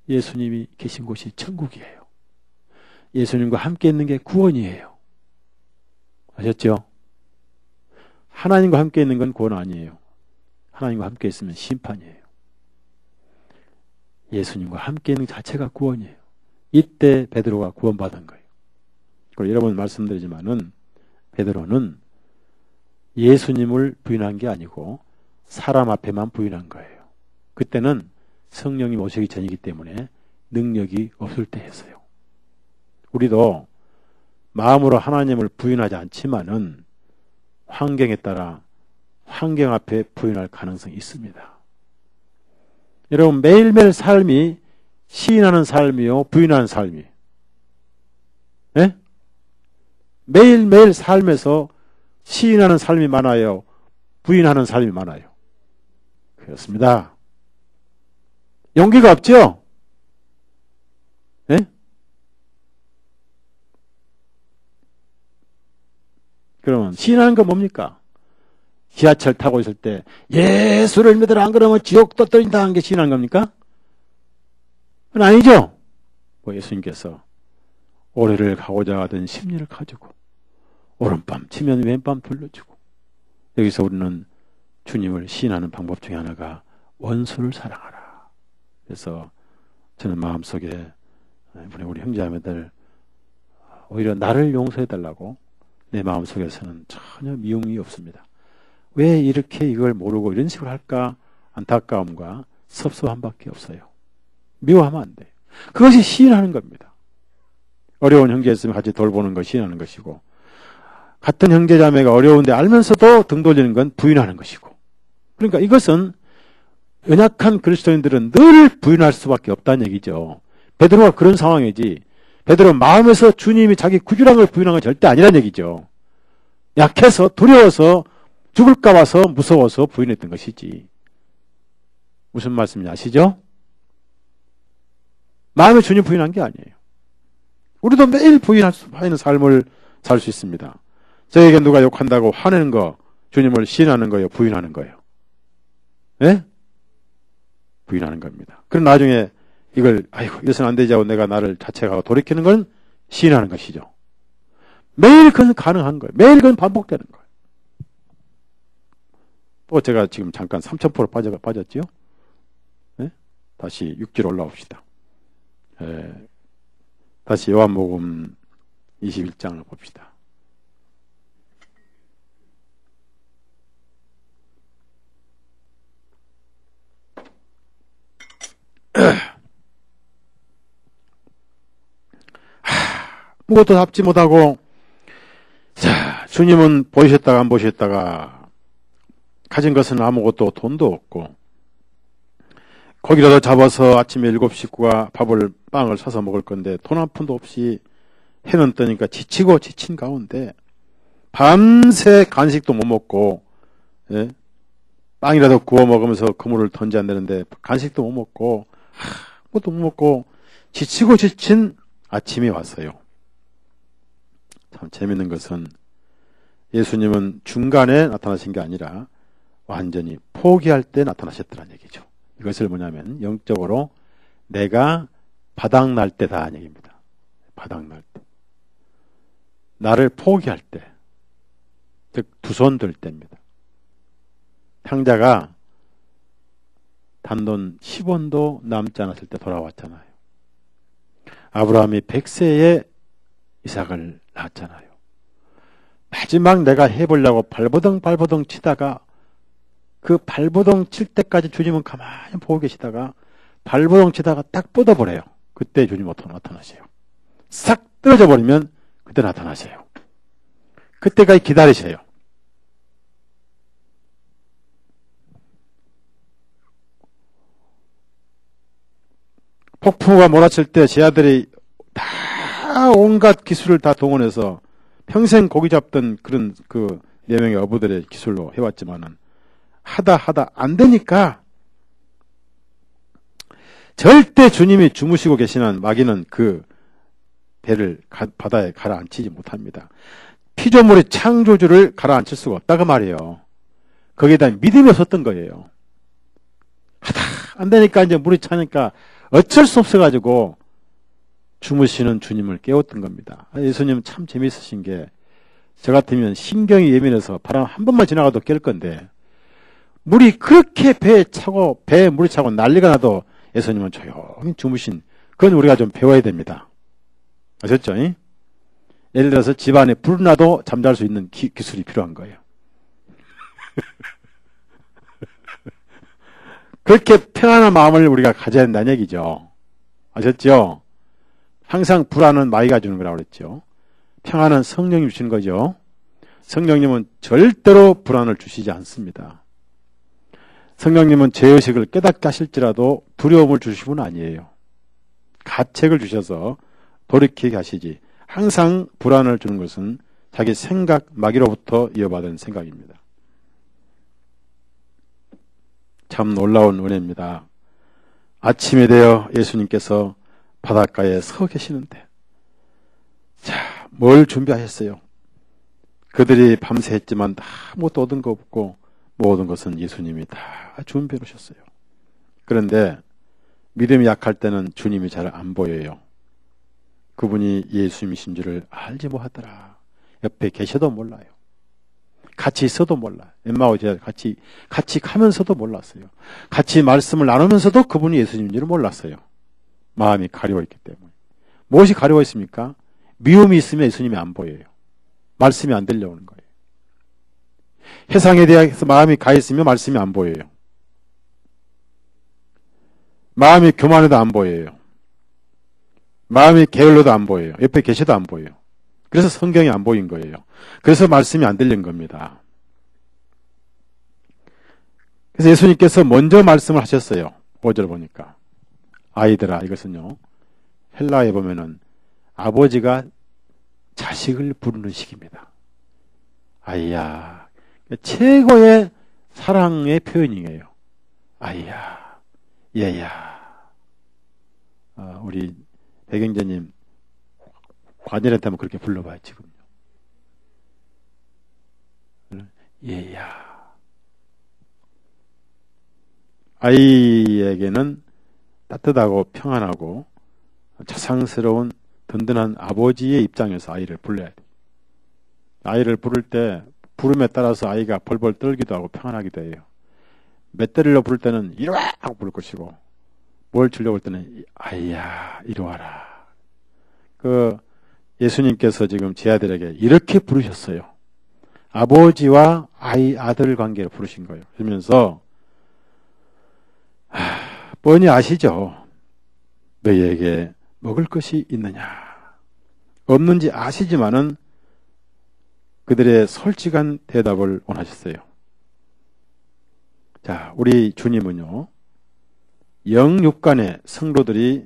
예수님이 계신 곳이 천국이에요. 예수님과 함께 있는 게 구원이에요. 아셨죠? 하나님과 함께 있는 건 구원 아니에요. 하나님과 함께 있으면 심판이에요. 예수님과 함께 있는 자체가 구원이에요. 이때 베드로가 구원받은 거예요. 그리고 여러 번 말씀드리지만은 베드로는 예수님을 부인한 게 아니고 사람 앞에만 부인한 거예요. 그때는 성령이 오시기 전이기 때문에 능력이 없을 때였어요. 우리도 마음으로 하나님을 부인하지 않지만은 환경에 따라 환경 앞에 부인할 가능성이 있습니다. 여러분 매일매일 삶이 시인하는 삶이요 부인하는 삶이에요. 네? 매일매일 삶에서 시인하는 삶이 많아요 부인하는 삶이 많아요. 그렇습니다. 용기가 없죠? 네? 그러면 시인하는 건 뭡니까? 지하철 타고 있을 때 예수를 믿으라 안 그러면 지옥 떠떨린다 하는 게 시인하는 겁니까? 그건 아니죠. 뭐 예수님께서 오래를 가고자 하던 심리를 가지고 오른밤 치면 왼밤 돌려주고 여기서 우리는 주님을 시인하는 방법 중에 하나가 원수를 사랑하라. 그래서 저는 마음속에 우리 형제자매들 오히려 나를 용서해달라고 내 마음속에서는 전혀 미움이 없습니다. 왜 이렇게 이걸 모르고 이런 식으로 할까 안타까움과 섭섭함밖에 없어요. 미워하면 안 돼요. 그것이 시인하는 겁니다. 어려운 형제 있으면 같이 돌보는 것이 시인하는 것이고 같은 형제자매가 어려운데 알면서도 등 돌리는 건 부인하는 것이고 그러니까 이것은 연약한 그리스도인들은 늘 부인할 수밖에 없다는 얘기죠. 베드로가 그런 상황이지 베드로 마음에서 주님이 자기 구주란 걸 부인한 건 절대 아니란 얘기죠. 약해서 두려워서 죽을까 봐서 무서워서 부인했던 것이지. 무슨 말씀인지 아시죠? 마음에 주님 부인한 게 아니에요. 우리도 매일 부인하는 삶을 살 수 있습니다. 저에게 누가 욕한다고 화내는 거 주님을 시인하는 거예요? 부인하는 거예요? 예? 부인하는 겁니다. 그럼 나중에 이걸 아이고 이래서는 안 되지 하고 내가 나를 자책하고 돌이키는 건 시인하는 것이죠. 매일 그건 가능한 거예요. 매일 그건 반복되는 거예요. 또 제가 지금 잠깐 3000% 빠졌지요? 네? 다시 6절 올라옵시다. 다시 요한복음 21장을 봅시다. 아무것도 잡지 못하고, 자, 주님은 보이셨다가 안 보이셨다가, 가진 것은 아무것도 돈도 없고, 고기라도 잡아서 아침에 7 식구가 빵을 사서 먹을 건데, 돈 한 푼도 없이 해는 뜨니까 지치고 지친 가운데, 밤새 간식도 못 먹고, 예? 빵이라도 구워 먹으면서 그물을 던져야 되는데, 간식도 못 먹고, 아무것도 못 먹고, 지치고 지친 아침이 왔어요. 참 재밌는 것은 예수님은 중간에 나타나신 게 아니라 완전히 포기할 때 나타나셨더란 얘기죠. 이것을 뭐냐면 영적으로 내가 바닥날 때다 하는 얘기입니다. 바닥날 때. 나를 포기할 때. 즉 두 손 들 때입니다. 탕자가 단돈 10원도 남지 않았을 때 돌아왔잖아요. 아브라함이 100세에 이삭을 낳았잖아요. 마지막 내가 해보려고 발버둥 치다가 그 발버둥 칠 때까지 주님은 가만히 보고 계시다가 발버둥 치다가 딱 뻗어버려요. 그때 주님 어떻게 나타나세요? 싹 떨어져 버리면 그때 나타나세요. 그때까지 기다리세요. 폭풍우가 몰아칠 때 제 아들이 다 온갖 기술을 다 동원해서 평생 고기 잡던 그런 그 4명의 어부들의 기술로 해왔지만은 하다 안 되니까 절대 주님이 주무시고 계시는 마귀는 그 배를 바다에 가라앉히지 못합니다. 피조물의 창조주를 가라앉힐 수가 없다고 말이에요. 거기에다 믿음이 없었던 거예요. 하다 안 되니까 이제 물이 차니까 어쩔 수 없어가지고 주무시는 주님을 깨웠던 겁니다. 예수님 참 재미있으신 게 저 같으면 신경이 예민해서 바람 한 번만 지나가도 깰 건데 물이 그렇게 배에 물이 차고 난리가 나도 예수님은 조용히 주무신 그건 우리가 좀 배워야 됩니다. 아셨죠? 예를 들어서 집안에 불 나도 잠잘 수 있는 기술이 필요한 거예요. 그렇게 평안한 마음을 우리가 가져야 된다는 얘기죠. 아셨죠? 항상 불안은 마귀가 주는 거라고 그랬죠. 평안은 성령님 주시는 거죠. 성령님은 절대로 불안을 주시지 않습니다. 성령님은 죄의식을 깨닫게 하실지라도 두려움을 주실 분은 아니에요. 가책을 주셔서 돌이키게 하시지. 항상 불안을 주는 것은 자기 생각, 마귀로부터 이어받은 생각입니다. 참 놀라운 은혜입니다. 아침이 되어 예수님께서 바닷가에 서 계시는데 자, 뭘 준비하셨어요? 그들이 밤새 했지만 아무것도 얻은 거 없고 모든 것은 예수님이 다 준비해 놓으셨어요. 그런데 믿음이 약할 때는 주님이 잘 안 보여요. 그분이 예수님이신 줄을 알지 못하더라. 옆에 계셔도 몰라요. 같이 있어도 몰라요. 엠마오제 같이 가면서도 몰랐어요. 같이 말씀을 나누면서도 그분이 예수님인 줄을 몰랐어요. 마음이 가려워 있기 때문에. 무엇이 가려워 있습니까? 미움이 있으면 예수님이 안 보여요. 말씀이 안 들려오는 거예요. 해상에 대해서 마음이 가 있으면 말씀이 안 보여요. 마음이 교만해도 안 보여요. 마음이 게을러도 안 보여요. 옆에 계셔도 안 보여요. 그래서 성경이 안 보인 거예요. 그래서 말씀이 안 들린 겁니다. 그래서 예수님께서 먼저 말씀을 하셨어요. 5절 보니까. 아이들아, 이것은요, 헬라에 보면은 아버지가 자식을 부르는 식입니다. 아이야. 최고의 사랑의 표현이에요. 아이야, 얘야. 우리 백영재님 관절한테 한번 그렇게 불러봐요, 지금. 얘야. 아이에게는 따뜻하고 평안하고 자상스러운 든든한 아버지의 입장에서 아이를 불러야 돼. 아이를 부를 때 부름에 따라서 아이가 벌벌 떨기도 하고 평안하기도 해요. 멧돼지로 부를 때는 이리와 하고 부를 것이고 뭘 주려고 할 때는 아이야 이리 와라. 예수님께서 지금 제 아들에게 이렇게 부르셨어요. 아버지와 아들 관계를 부르신 거예요. 그러면서 뻔히 아시죠? 너희에게 먹을 것이 있느냐? 없는지 아시지만은 그들의 솔직한 대답을 원하셨어요. 자, 우리 주님은요, 영육간의 성도들이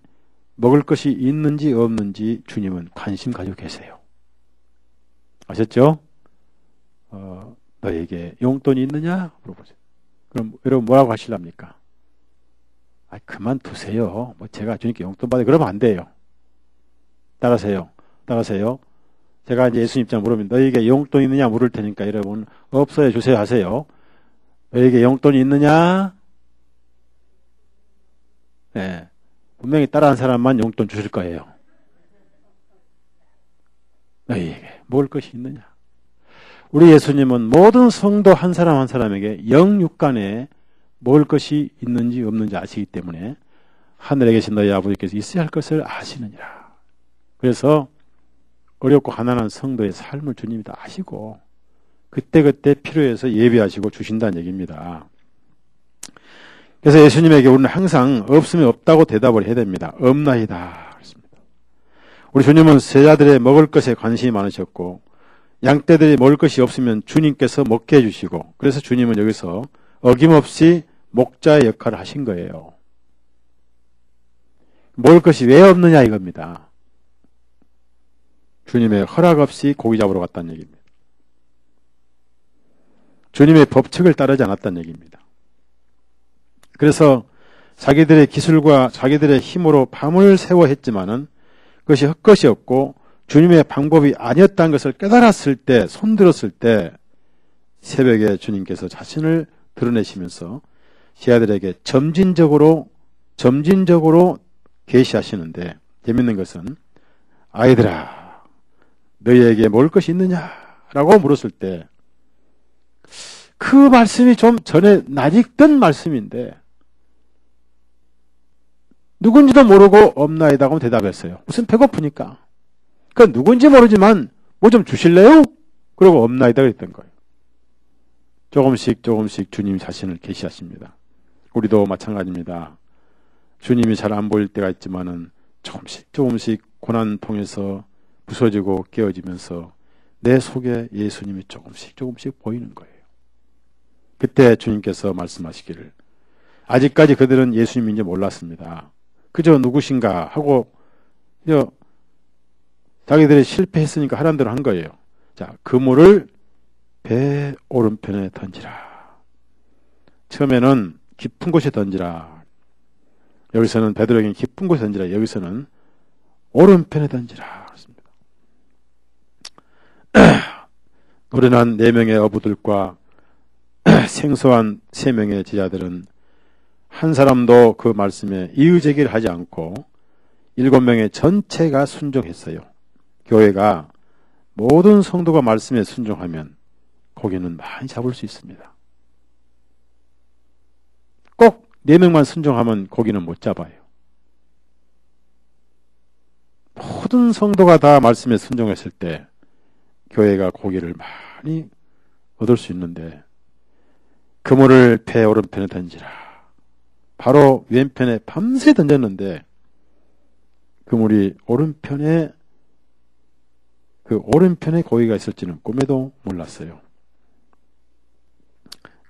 먹을 것이 있는지 없는지 주님은 관심 가지고 계세요. 아셨죠? 너에게 용돈이 있느냐? 물어보세요. 그럼 여러분 뭐라고 하실랍니까? 그만두세요. 제가 주님께 용돈 받아요. 그러면 안 돼요. 따라세요. 제가 이제 예수님 입장 물으면 너에게 용돈 있느냐 물을 테니까 여러분 없어요 주세요 하세요. 너에게 용돈이 있느냐? 네. 분명히 따라한 사람만 용돈 주실 거예요. 너희에게 먹을 것이 있느냐? 우리 예수님은 모든 성도 한 사람 한 사람에게 영육간에 먹을 것이 있는지 없는지 아시기 때문에 하늘에 계신 너희 아버지께서 있어야 할 것을 아시느니라. 그래서 어렵고 가난한 성도의 삶을 주님이 다 아시고 그때그때 필요해서 예비하시고 주신다는 얘기입니다. 그래서 예수님에게 우리는 항상 없으면 없다고 대답을 해야 됩니다. 없나이다. 그렇습니다. 우리 주님은 제자들의 먹을 것에 관심이 많으셨고 양떼들이 먹을 것이 없으면 주님께서 먹게 해주시고 그래서 주님은 여기서 어김없이 목자의 역할을 하신 거예요. 먹을 것이 왜 없느냐 이겁니다. 주님의 허락 없이 고기 잡으러 갔다는 얘기입니다. 주님의 법칙을 따르지 않았다는 얘기입니다. 그래서 자기들의 기술과 자기들의 힘으로 밤을 새워 했지만은 그것이 헛것이었고 주님의 방법이 아니었다는 것을 깨달았을 때, 손들었을 때 새벽에 주님께서 자신을 드러내시면서 제자들에게 점진적으로 계시하시는데 재밌는 것은 아이들아 너희에게 먹을 것이 있느냐라고 물었을 때 그 말씀이 좀 전에 낯익던 말씀인데 누군지도 모르고 없나이다 하고 대답했어요. 무슨 배고프니까. 그러니까 누군지 모르지만 뭐 좀 주실래요? 그러고 없나이다 그랬던 거예요. 조금씩 주님 자신을 계시하십니다. 우리도 마찬가지입니다. 주님이 잘 안 보일 때가 있지만은 조금씩 고난 통해서 부서지고 깨어지면서 내 속에 예수님이 조금씩 보이는 거예요. 그때 주님께서 말씀하시기를 아직까지 그들은 예수님인지 몰랐습니다. 그저 누구신가 하고 자기들이 실패했으니까 하라는 대로 한 거예요. 자, 그물을 배 오른편에 던지라. 처음에는 깊은 곳에 던지라. 여기서는 베드로에게는 깊은 곳에 던지라. 여기서는 오른편에 던지라. 그렇습니다. 노련한 4명의 어부들과 생소한 3명의 제자들은 한 사람도 그 말씀에 이의제기를 하지 않고 7명의 전체가 순종했어요. 교회가 모든 성도가 말씀에 순종하면 고기는 많이 잡을 수 있습니다. 꼭 4명만 순종하면 고기는 못 잡아요. 모든 성도가 다 말씀에 순종했을 때 교회가 고기를 많이 얻을 수 있는데 그물을 배 오른편에 던지라. 바로 왼편에 밤새 던졌는데 그물이 오른편에 고기가 있을지는 꿈에도 몰랐어요.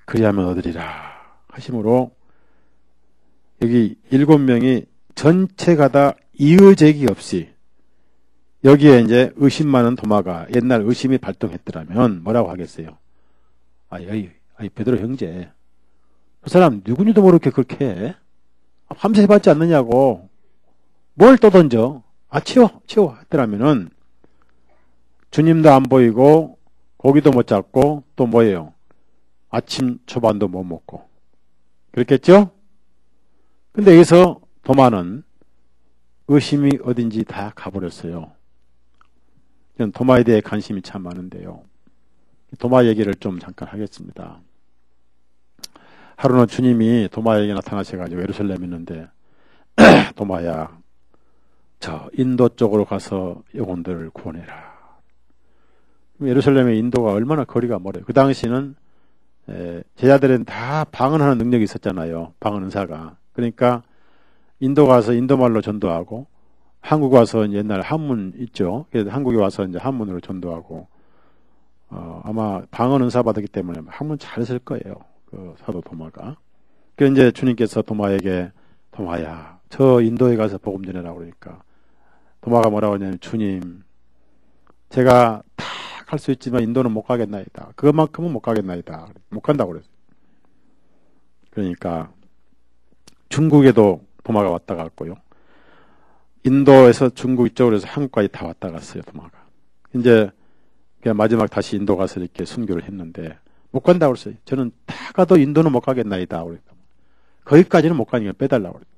그리하면 얻으리라 하심으로 여기 7명이 전체가 다 이의제기 없이 여기에 이제 의심 많은 도마가 옛날 의심이 발동했더라면 뭐라고 하겠어요? 베드로 형제, 그 사람 누군지도 모르게 그렇게 해? 밤새 해봤지 않느냐고. 뭘 또 던져? 치워 했더라면은 주님도 안 보이고 고기도 못 잡고 또 뭐예요? 아침 초반도 못 먹고 그렇겠죠? 근데 여기서 도마는 의심이 어딘지 다 가버렸어요. 저는 도마에 대해 관심이 참 많은데요. 도마 얘기를 좀 잠깐 하겠습니다. 하루는 주님이 도마에게 나타나셔가지고 예루살렘에 있는데 도마야 저 인도 쪽으로 가서 영혼들을 구원해라. 예루살렘의 인도가 얼마나 거리가 멀어요. 그 당시는 제자들은 다 방언하는 능력이 있었잖아요. 방언 은사가. 그러니까 인도 가서 인도말로 전도하고 한국 와서 이제 옛날 한문 있죠. 그래서 한국에 와서 이제 한문으로 전도하고, 아마 방언 은사 받았기 때문에 한문 잘 쓸 거예요. 그 사도 도마가. 그래서 이제 주님께서 도마에게, 도마야, 저 인도에 가서 복음 전해라 그러니까, 도마가 뭐라고 하냐면, 주님, 제가 다 갈 수 있지만 인도는 못 가겠나이다. 그것만큼은 못 가겠나이다. 못 간다고 그랬어요. 그러니까 중국에도 도마가 왔다 갔고요. 인도에서 중국 이쪽으로 해서 한국까지 다 왔다 갔어요, 도마가. 이제 마지막 다시 인도 가서 이렇게 순교를 했는데 못 간다고 그랬어요. 저는 다 가도 인도는 못 가겠나이다. 그랬다. 거기까지는 못 가니까 빼달라고 그랬어요.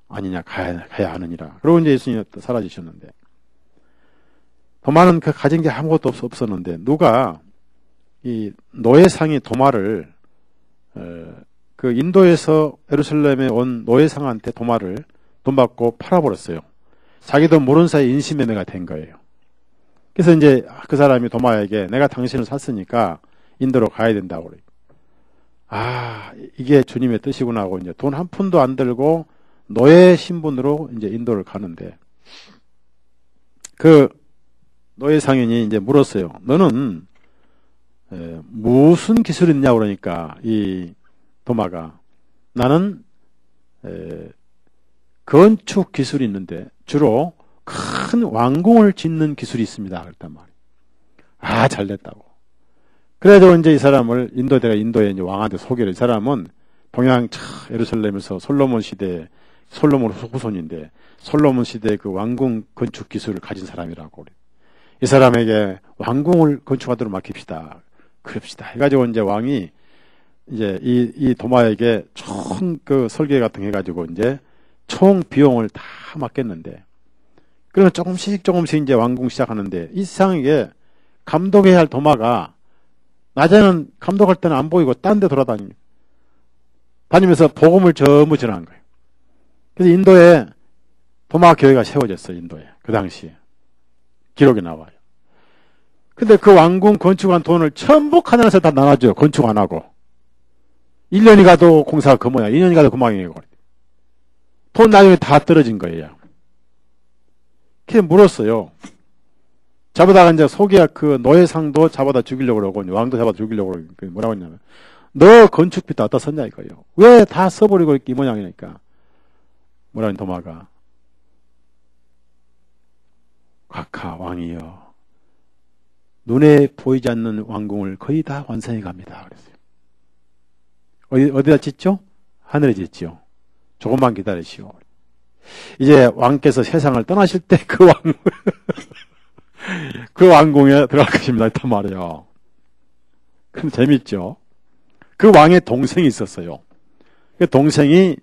아니냐, 가야 하느니라. 그러고 이제 예수님이 사라지셨는데, 도마는 그 가진 게 아무것도 없었는데, 누가 이 노예상이 도마를, 그 인도에서 예루살렘에 온 노예상한테 도마를 돈 받고 팔아버렸어요. 자기도 모르는 사이에 인신매매가 된 거예요. 그래서 이제 그 사람이 도마에게 내가 당신을 샀으니까 인도로 가야 된다고 그래요. 아, 이게 주님의 뜻이구나 하고 이제 돈 한 푼도 안 들고 노예 신분으로 이제 인도를 가는데, 그 노예 상인이 이제 물었어요. 너는 무슨 기술이 있냐고 그러니까 이 도마가, 나는 건축 기술이 있는데 주로 큰 왕궁을 짓는 기술이 있습니다. 그랬단 말이에요. 아, 잘 됐다고. 그래서 이제 이 사람을 인도에 이제 왕한테 소개를, 이 사람은 동양 예루살렘에서 솔로몬 후손인데 솔로몬 시대의 그 왕궁 건축 기술을 가진 사람이라고 그래요. 이 사람에게 왕궁을 건축하도록 맡깁시다. 그럽시다. 해가지고 이제 왕이 이제 이 도마에게 총 그 설계 같은 거 해가지고 이제 총 비용을 다 맡겼는데, 그러면 조금씩 이제 왕궁 시작하는데, 이상하게 감독해야 할 도마가 낮에는 감독할 때는 안 보이고 딴 데 다니면서 복음을 전부 전한 거예요. 그래서 인도에 도마 교회가 세워졌어요. 인도에. 그 당시에. 기록이 나와요. 근데 그 왕궁 건축한 돈을 전부 카나안에서 다 나눠줘요. 건축 안 하고. 1년이 가도 공사가 그 모양, 2년이 가도 그 모양이에요. 돈 나중에 다 떨어진 거예요. 그래서 물었어요. 잡아다가 이제 소기야 그 노예상도 잡아다 죽이려고 그러고, 왕도 잡아다 죽이려고 그러고, 뭐라고 했냐면, 너 건축비 다 어디다 썼냐 이거예요. 왜 다 써버리고 이렇게 이 모양이니까. 뭐라고 하는 도마가, 각하 왕이여, 눈에 보이지 않는 왕궁을 거의 다 완성해 갑니다. 그랬어요. 어디다 짓죠? 하늘에 짓죠. 조금만 기다리시오. 이제 왕께서 세상을 떠나실 때 그 그 왕궁에 들어갈 것입니다. 이단 말이에요. 그럼 재밌죠? 그 왕의 동생이 있었어요. 그 동생이,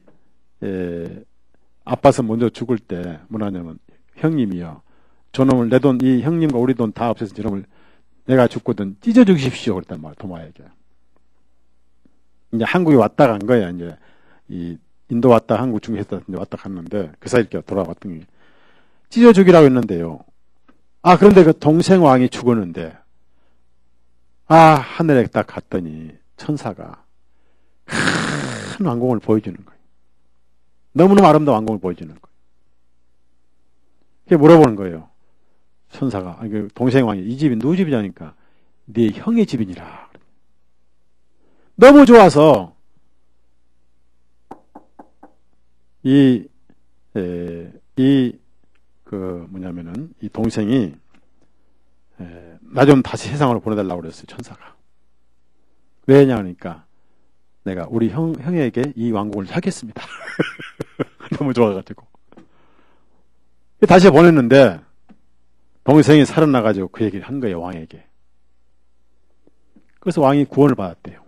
아빠서 먼저 죽을 때, 뭐라냐면, 형님이요. 저놈을 내 돈, 이 형님과 우리 돈 다 없애서 저놈을 내가 죽거든 찢어 주십시오. 그랬단 말이에요. 도마에게. 이제 한국에 왔다 간 거야. 이제 이 인도 왔다 한국 중국에서 이제 왔다 갔는데 그 사이 이렇게 돌아왔더니 찢어 주기라고 했는데요. 아, 그런데 그 동생 왕이 죽었는데, 아, 하늘에 딱 갔더니 천사가 큰 왕궁을 보여주는 거예요. 너무너무 아름다운 왕궁을 보여주는 거예요. 그게 물어보는 거예요. 천사가, 동생 왕이, 이 집이 누구 집이냐니까, 네 형의 집이니라. 너무 좋아서, 이 동생이, 나 좀 다시 세상으로 보내달라고 그랬어요, 천사가. 왜냐, 하니까, 내가 우리 형에게 이 왕궁을 사겠습니다. 너무 좋아가지고. 다시 보냈는데, 동생이 살아나가지고 그 얘기를 한 거예요, 왕에게. 그래서 왕이 구원을 받았대요.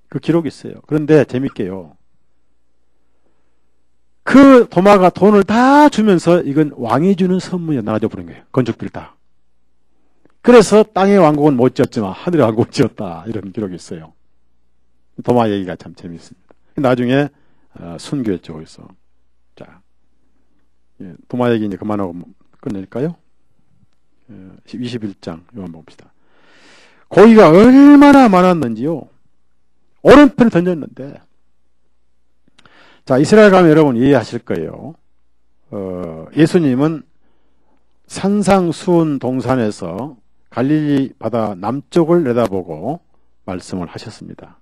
그 기록이 있어요. 그런데 재밌게요. 그 도마가 돈을 다 주면서 이건 왕이 주는 선물이 나눠줘 버린 거예요. 건축비를 다. 그래서 땅의 왕국은 못 지었지만 하늘의 왕국을 지었다. 이런 기록이 있어요. 도마 얘기가 참 재밌습니다. 나중에 순교했죠, 거기서. 자, 도마 얘기 이제 그만하고 끝낼까요? 21장 이거 한번 봅시다. 고기가 얼마나 많았는지요. 오른편에 던졌는데, 자, 이스라엘 가면 여러분 이해하실 거예요. 예수님은 산상수훈 동산에서 갈릴리 바다 남쪽을 내다보고 말씀을 하셨습니다.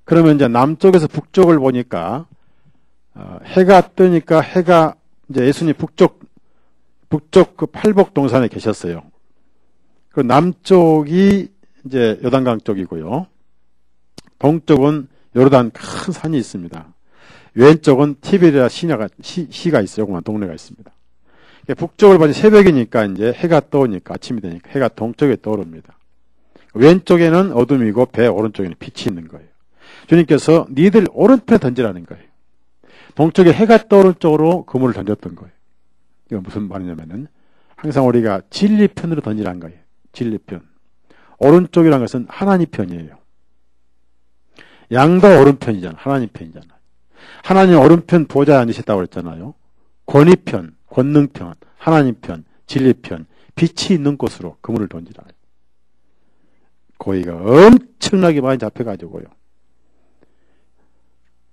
그러면 이제 남쪽에서 북쪽을 보니까 해가 뜨니까 해가 이제 예수님 북쪽 그 팔복 동산에 계셨어요. 그 남쪽이 이제 요단강 쪽이고요. 동쪽은 요르단 큰 산이 있습니다. 왼쪽은 티베리아 시가 있어요. 조그만 동네가 있습니다. 북쪽을 보니 새벽이니까 이제 해가 떠오니까 아침이 되니까 해가 동쪽에 떠오릅니다. 왼쪽에는 어둠이고 배 오른쪽에는 빛이 있는 거예요. 주님께서 니들 오른편에 던지라는 거예요. 동쪽에 해가 떠오른 쪽으로 그물을 던졌던 거예요. 이건 무슨 말이냐면은 항상 우리가 진리편으로 던지라는 거예요. 진리편. 오른쪽이라는 것은 하나님 편이에요. 양도 오른편이잖아. 하나님 편이잖아. 하나님 오른편 보좌에 앉으셨다고 그랬잖아요. 권위편, 권능편, 하나님 편, 진리편, 빛이 있는 곳으로 그물을 던지라. 고기가 엄청나게 많이 잡혀가지고요.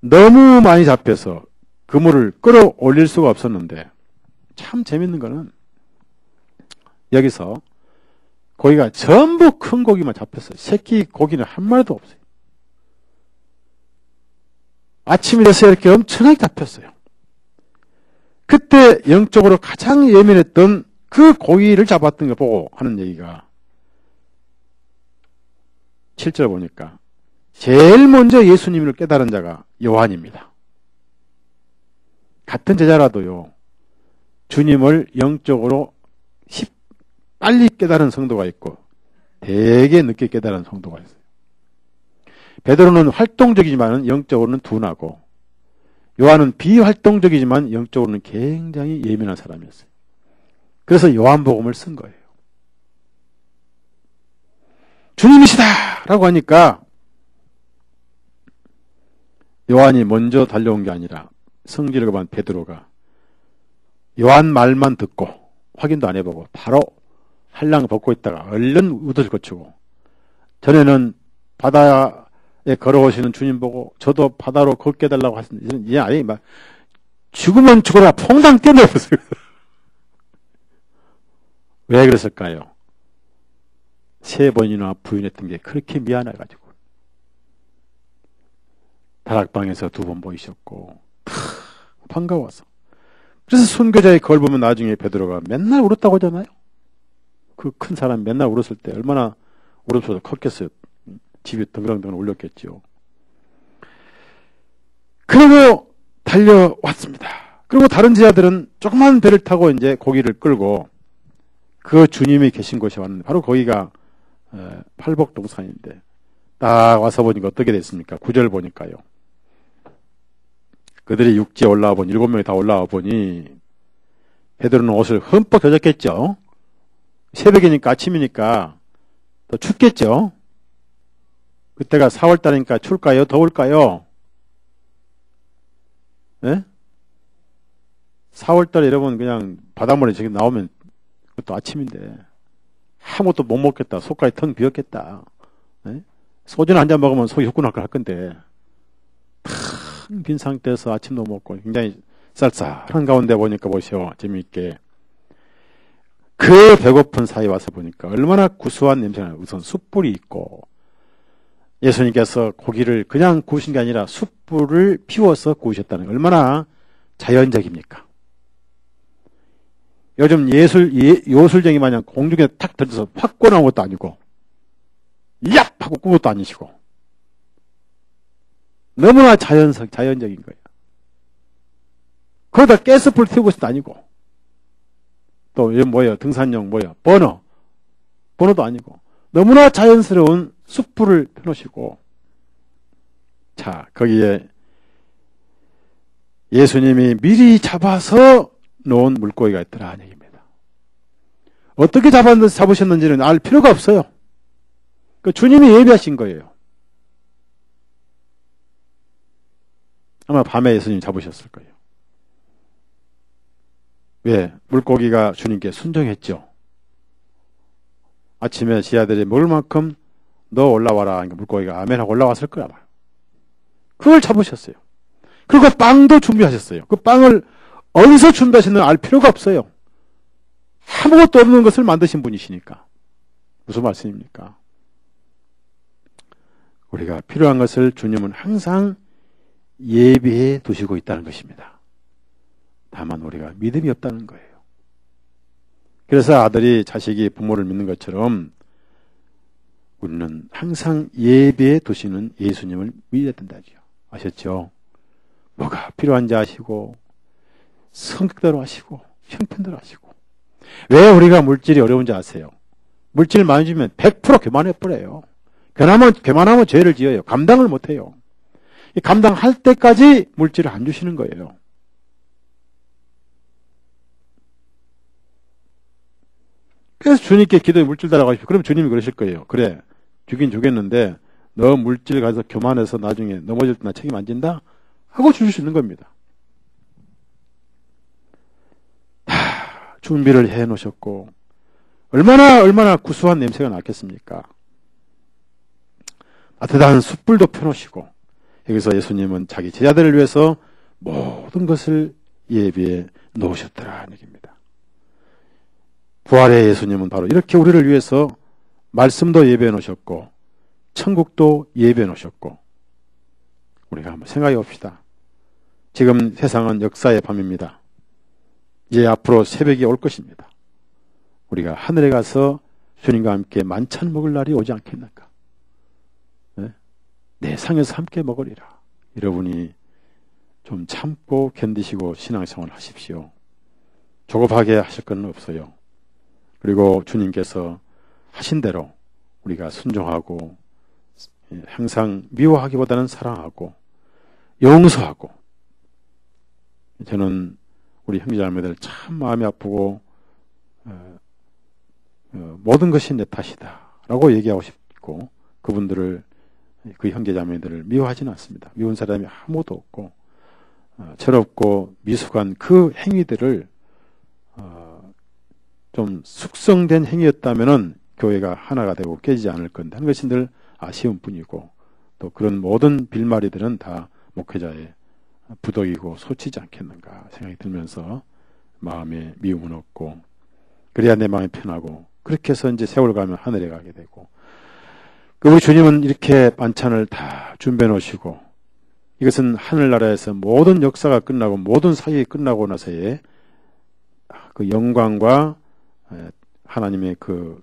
너무 많이 잡혀서 그물을 끌어올릴 수가 없었는데 참 재밌는 거는 여기서 고기가 전부 큰 고기만 잡혔어요. 새끼 고기는 한 마리도 없어요. 아침이 돼서 이렇게 엄청나게 잡혔어요. 그때 영적으로 가장 예민했던 그 고기를 잡았던 거 보고 하는 얘기가 7절 보니까 제일 먼저 예수님을 깨달은 자가 요한입니다. 같은 제자라도요. 주님을 영적으로 빨리 깨달은 성도가 있고 되게 늦게 깨달은 성도가 있어요. 베드로는 활동적이지만 영적으로는 둔하고 요한은 비활동적이지만 영적으로는 굉장히 예민한 사람이었어요. 그래서 요한복음을 쓴 거예요. 주님이시다! 라고 하니까 요한이 먼저 달려온 게 아니라 성질을 급한 베드로가 요한 말만 듣고 확인도 안 해보고 바로 한량 벗고 있다가 얼른 우도를 거치고 전에는 바다에 걸어오시는 주님 보고 저도 바다로 걷게 해달라고 하셨는데 이제 아예 막 죽으면 죽어라 퐁당 뛰어내렸어요. 왜 그랬을까요? 3번이나 부인했던 게 그렇게 미안해가지고 다락방에서 2번 보이셨고 반가워서 그래서 순교자의 거울 보면 나중에 베드로가 맨날 울었다고 하잖아요. 그 큰 사람 맨날 울었을 때 얼마나 울음소리가 컸겠어요. 집이 덩그렁덩그렁 울렸겠죠. 그리고 달려왔습니다. 그리고 다른 제자들은 조그만 배를 타고 이제 고기를 끌고 그 주님이 계신 곳에 왔는데 바로 거기가 팔복동산인데 딱 와서 보니까 어떻게 됐습니까? 9절 보니까요. 그들이 육지에 올라와 보니 7명이 다 올라와 보니 베드로는 옷을 흠뻑 젖었겠죠. 새벽이니까 아침이니까 더 춥겠죠. 그때가 4월달이니까 추울까요? 더울까요? 네? 4월달에 여러분 그냥 바닷물에 저기 나오면 그것도 아침인데 아무것도 못 먹겠다. 속까지 텅 비었겠다. 네? 소주는 한 잔 먹으면 속이 후끈후끈 할 건데 텅 빈 상태에서 아침도 먹고 굉장히 쌀쌀한 가운데 보니까 보시오. 재미있게 그 배고픈 사이에 와서 보니까 얼마나 구수한 냄새가 우선 숯불이 있고 예수님께서 고기를 그냥 구우신 게 아니라 숯불을 피워서 구우셨다는 게 얼마나 자연적입니까? 요즘 요술쟁이 마냥 공중에 탁 던져서 확 꺼나온 것도 아니고 얍! 하고 구운 것도 아니시고 너무나 자연적인 거예요. 거기다 가스불 튀우고 있어도 아니고 또 이건 뭐예요? 등산용 뭐예요? 버너도 아니고 너무나 자연스러운 숯불을 펴놓으시고 자 거기에 예수님이 미리 잡아서 놓은 물고기가 있더라 하는 얘기입니다. 어떻게 잡으셨는지는 알 필요가 없어요. 그 주님이 예비하신 거예요. 아마 밤에 예수님 잡으셨을 거예요. 왜? 물고기가 주님께 순종했죠. 아침에 지하들이 먹을 만큼 너 올라와라 하니까 물고기가 아멘하고 올라왔을 거야. 그걸 잡으셨어요. 그리고 빵도 준비하셨어요. 그 빵을 어디서 준비하셨는지 알 필요가 없어요. 아무것도 없는 것을 만드신 분이시니까. 무슨 말씀입니까? 우리가 필요한 것을 주님은 항상 예비해 두시고 있다는 것입니다. 다만 우리가 믿음이 없다는 거예요. 그래서 아들이 자식이 부모를 믿는 것처럼 우리는 항상 예비해 두시는 예수님을 믿어야 된다죠. 아셨죠? 뭐가 필요한지 아시고 성격대로 하시고 형편대로 하시고. 왜 우리가 물질이 어려운지 아세요? 물질 많이 주면 100% 교만해버려요. 교만하면 죄를 지어요. 감당을 못해요. 감당할 때까지 물질을 안 주시는 거예요. 그래서 주님께 기도에 물질 달라고 하십시오. 그럼 주님이 그러실 거예요. 그래, 주긴 주겠는데 너 물질 가서 교만해서 나중에 넘어질 때 나 책임 안 진다? 하고 주실 수 있는 겁니다. 다 준비를 해 놓으셨고 얼마나 구수한 냄새가 났겠습니까? 따뜻한 숯불도 펴놓으시고 여기서 예수님은 자기 제자들을 위해서 모든 것을 예비해 놓으셨더라는 얘기입니다. 부활의 예수님은 바로 이렇게 우리를 위해서 말씀도 예비해 놓으셨고 천국도 예비해 놓으셨고 우리가 한번 생각해 봅시다. 지금 세상은 역사의 밤입니다. 이제 앞으로 새벽이 올 것입니다. 우리가 하늘에 가서 주님과 함께 만찬 먹을 날이 오지 않겠는가? 내 상에서 함께 먹으리라. 여러분이 좀 참고 견디시고 신앙생활 하십시오. 조급하게 하실 건 없어요. 그리고 주님께서 하신 대로 우리가 순종하고 항상 미워하기보다는 사랑하고 용서하고. 저는 우리 형제자매들 참 마음이 아프고 모든 것이 내 탓이다 라고 얘기하고 싶고 그분들을 그 형제자매들을 미워하지는 않습니다. 미운 사람이 아무도 없고 철없고 미숙한 그 행위들을 좀 숙성된 행위였다면은 교회가 하나가 되고 깨지지 않을 건데 하는 것이 늘 아쉬운 뿐이고 또 그런 모든 빌마리들은 다 목회자의 부덕이고 소치지 않겠는가 생각이 들면서 마음에 미움은 없고 그래야 내 마음이 편하고 그렇게 해서 이제 세월 가면 하늘에 가게 되고 우리 주님은 이렇게 반찬을 다 준비해 놓으시고 이것은 하늘나라에서 모든 역사가 끝나고 모든 사역이 끝나고 나서의 그 영광과 하나님의 그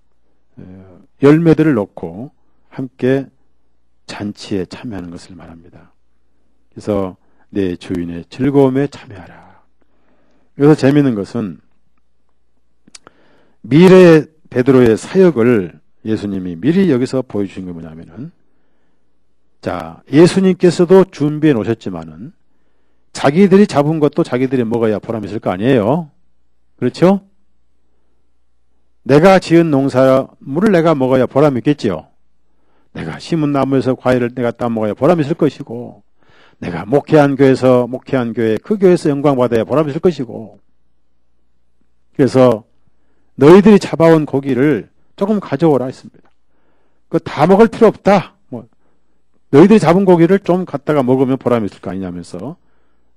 열매들을 놓고 함께 잔치에 참여하는 것을 말합니다. 그래서 내 주인의 즐거움에 참여하라. 여기서 재미있는 것은 미래 베드로의 사역을 예수님이 미리 여기서 보여주신 게 뭐냐면은 자, 예수님께서도 준비해 놓으셨지만은 자기들이 잡은 것도 자기들이 먹어야 보람 있을 거 아니에요. 그렇죠? 내가 지은 농사물을 내가 먹어야 보람 있겠지요. 내가 심은 나무에서 과일을 내가 따 먹어야 보람 있을 것이고 내가 목회한 교회 그 교회에서 영광 받아야 보람 있을 것이고 그래서 너희들이 잡아온 고기를 조금 가져오라 했습니다. 그거 다 먹을 필요 없다. 너희들이 잡은 고기를 좀 갖다가 먹으면 보람이 있을 거 아니냐면서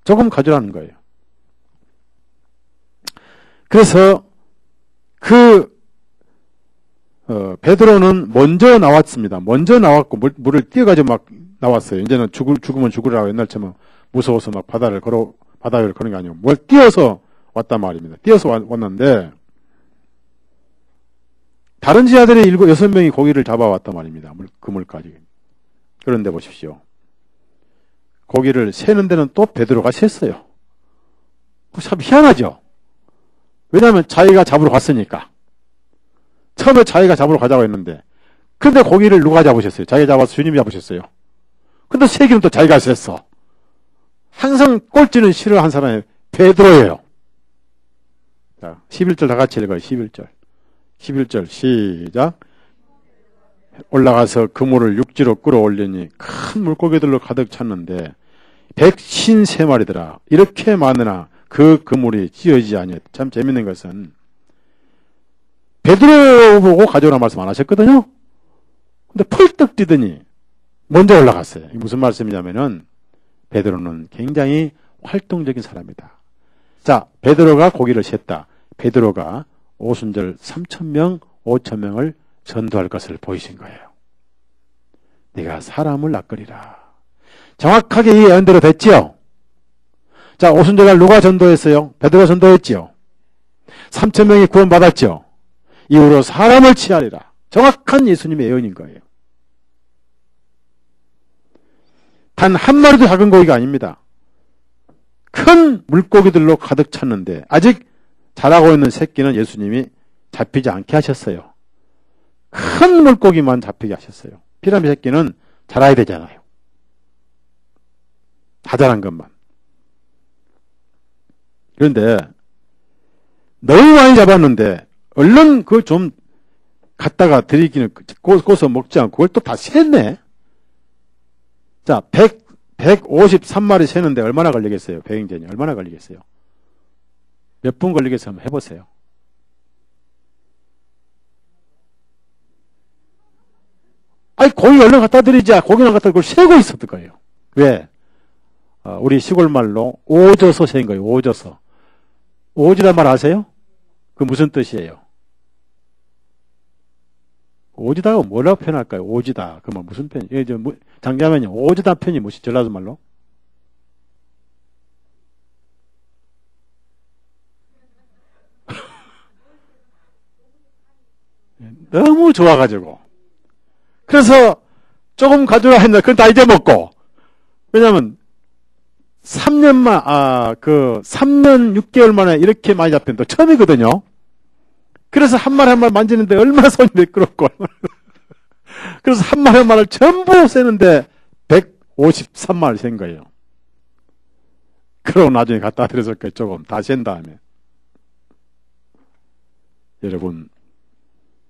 조금 가져라는 거예요. 그래서 베드로는 먼저 나왔습니다. 먼저 나왔고 물을 뛰어가지고 막 나왔어요. 이제는 죽으면 죽으라고 옛날처럼 무서워서 막 바다를 거는 게 아니고 뭘 뛰어서 왔단 말입니다. 뛰어서 왔는데 다른 제자들이 6명이 고기를 잡아왔단 말입니다. 그물까지. 그런데 보십시오. 고기를 세는 데는 또 베드로가 셌어요. 참 희한하죠? 왜냐하면 자기가 잡으러 갔으니까. 처음에 자기가 잡으러 가자고 했는데 근데 고기를 누가 잡으셨어요? 자기가 잡아서 주님이 잡으셨어요. 근데 세기는 또 자기가 셌어. 항상 꼴찌는 싫어한 사람이 베드로예요. 자, 11절 다 같이 읽어요. 11절 시작. 올라가서 그물을 육지로 끌어올리니 큰 물고기들로 가득 찼는데 153마리더라. 이렇게 많으나 그 그물이 찢어지지 아니었다. 참 재밌는 것은 베드로 보고 가져오라는 말씀 안 하셨거든요. 근데 펄떡 뛰더니 먼저 올라갔어요. 이게 무슨 말씀이냐면은 베드로는 굉장히 활동적인 사람이다. 자, 베드로가 고기를 셌다. 베드로가 오순절 3,000명, 5,000명을 전도할 것을 보이신 거예요. 네가 사람을 낚으리라. 정확하게 이 예언대로 됐지요? 자, 오순절날 누가 전도했어요? 베드로가 전도했지요? 3,000명이 구원받았죠? 이후로 사람을 취하리라. 정확한 예수님의 예언인 거예요. 단 한 마리도 작은 고기가 아닙니다. 큰 물고기들로 가득 찼는데 아직 자라고 있는 새끼는 예수님이 잡히지 않게 하셨어요. 큰 물고기만 잡히게 하셨어요. 피라미 새끼는 자라야 되잖아요. 다 자란 것만. 그런데 너무 많이 잡았는데 얼른 그걸 좀 갖다가 들이기는 꼬서 먹지 않고 그걸 또 다 셌네. 자, 153마리 세는데 얼마나 걸리겠어요? 배행전이 얼마나 걸리겠어요? 몇 분 걸리겠어요? 한번 해보세요. 아니, 고기 얼른 갖다 드리자. 고기는 갖다 그걸 세고 있었던 거예요. 왜? 우리 시골 말로 오져서 세인 거예요. 오져서. 오지란 말 아세요? 그 무슨 뜻이에요? 오지다가 뭐라고 표현할까요? 오지다. 그 말 무슨 편이? 장자면요. 오지다 편이 뭐지? 전라도 말로? 너무 좋아가지고. 그래서 조금 가져라 했는데 그건 다 잊어먹고. 왜냐면 3년 6개월 만에 이렇게 많이 잡힌 또 처음이거든요. 그래서 한 마리 한 마리 만지는데 얼마나 손이 미끄럽고. 그래서 한 마리 한 마리를 전부 세는데 153마리 센 거예요. 그러고 나중에 갖다 드렸을 거예요. 조금 다 센 다음에. 여러분,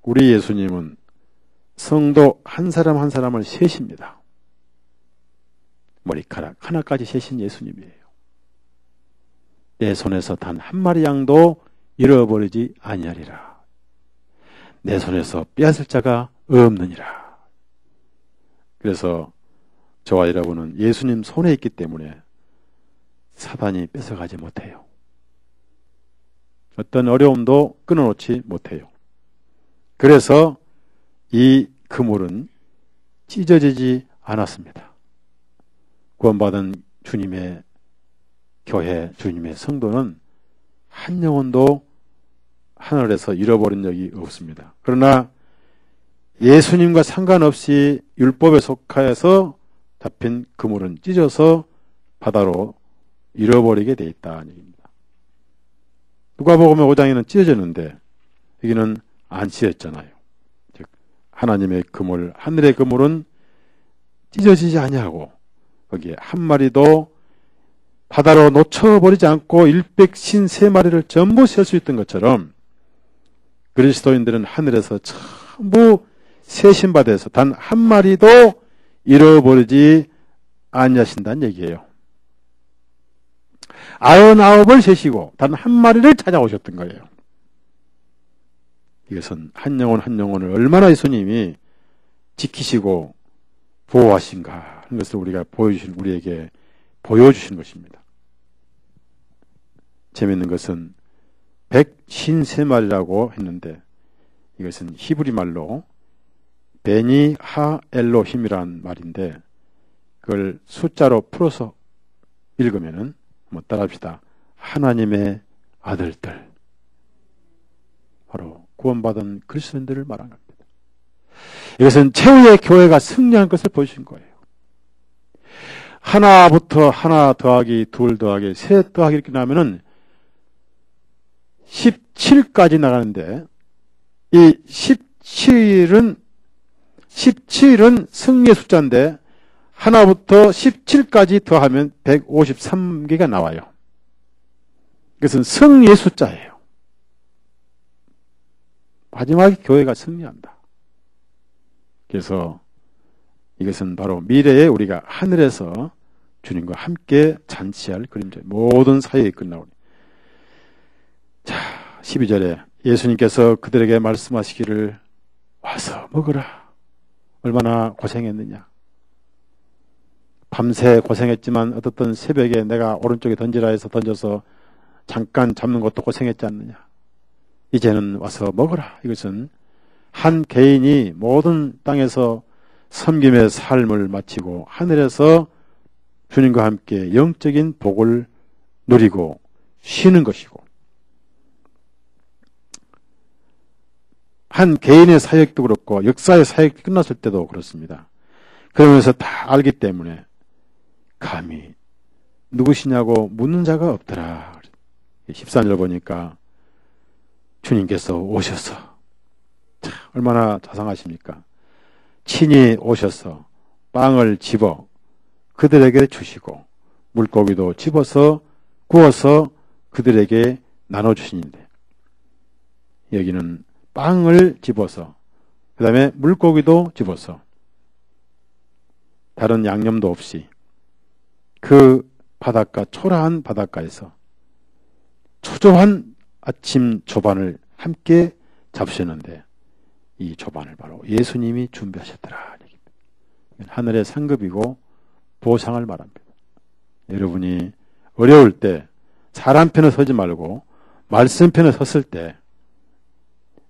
우리 예수님은 성도 한 사람 한 사람을 세십니다. 머리카락 하나까지 세신 예수님이에요. 내 손에서 단 한 마리 양도 잃어버리지 아니하리라. 내 손에서 빼앗을 자가 없느니라. 그래서 저와 여러분은 예수님 손에 있기 때문에 사단이 뺏어가지 못해요. 어떤 어려움도 끊어놓지 못해요. 그래서 이 그물은 찢어지지 않았습니다. 구원받은 주님의 교회, 주님의 성도는 한 영혼도 하늘에서 잃어버린 적이 없습니다. 그러나 예수님과 상관없이 율법에 속하여서 잡힌 그물은 찢어서 바다로 잃어버리게 돼 있다는 얘기입니다. 누가복음 5장에는 찢어졌는데 여기는 안 찢어졌잖아요. 즉 하나님의 그물, 하늘의 그물은 찢어지지 아니하고 거기에 한 마리도 바다로 놓쳐버리지 않고 153마리를 전부 셀 수 있던 것처럼 그리스도인들은 하늘에서 전부 세신받아서 단 한 마리도 잃어버리지 아니하신다는 얘기예요. 99을 세시고 단 한 마리를 찾아오셨던 거예요. 이것은 한 영혼 한 영혼을 얼마나 예수님이 지키시고 보호하신가 하는 것을 우리에게 보여주신 것입니다. 재미있는 것은 153마리라고 했는데 이것은 히브리 말로 베니 하 엘로힘이라는 말인데 그걸 숫자로 풀어서 읽으면은 한번 따라합시다. 하나님의 아들들. 바로 구원받은 그리스도인들을 말한 겁니다. 이것은 최후의 교회가 승리한 것을 보여주신 거예요. 하나부터 하나 더하기 둘 더하기 셋 더하기 이렇게 나면은 17까지 나가는데 이 17은 승리의 숫자인데 하나부터 17까지 더하면 153개가 나와요. 이것은 승리의 숫자예요. 마지막에 교회가 승리한다. 그래서 이것은 바로 미래에 우리가 하늘에서 주님과 함께 잔치할 그림자. 모든 사역이 끝나오니. 자, 12절에 예수님께서 그들에게 말씀하시기를 와서 먹으라. 얼마나 고생했느냐. 밤새 고생했지만 어떻든 새벽에 내가 오른쪽에 던지라 해서 던져서 잠깐 잡는 것도 고생했지 않느냐. 이제는 와서 먹어라. 이것은 한 개인이 모든 땅에서 섬김의 삶을 마치고 하늘에서 주님과 함께 영적인 복을 누리고 쉬는 것이고, 한 개인의 사역도 그렇고 역사의 사역이 끝났을 때도 그렇습니다. 그러면서 다 알기 때문에 감히 누구시냐고 묻는 자가 없더라. 14절 보니까 주님께서 오셔서, 얼마나 자상하십니까? 친히 오셔서 빵을 집어 그들에게 주시고 물고기도 집어서 구워서 그들에게 나눠주시는데, 여기는 빵을 집어서 그 다음에 물고기도 집어서 다른 양념도 없이 그 바닷가, 초라한 바닷가에서 초조한 아침 조반을 함께 잡수셨는데, 이 조반을 바로 예수님이 준비하셨더라. 하늘의 상급이고 보상을 말합니다. 여러분이 어려울 때 사람 편에 서지 말고 말씀 편에 섰을 때,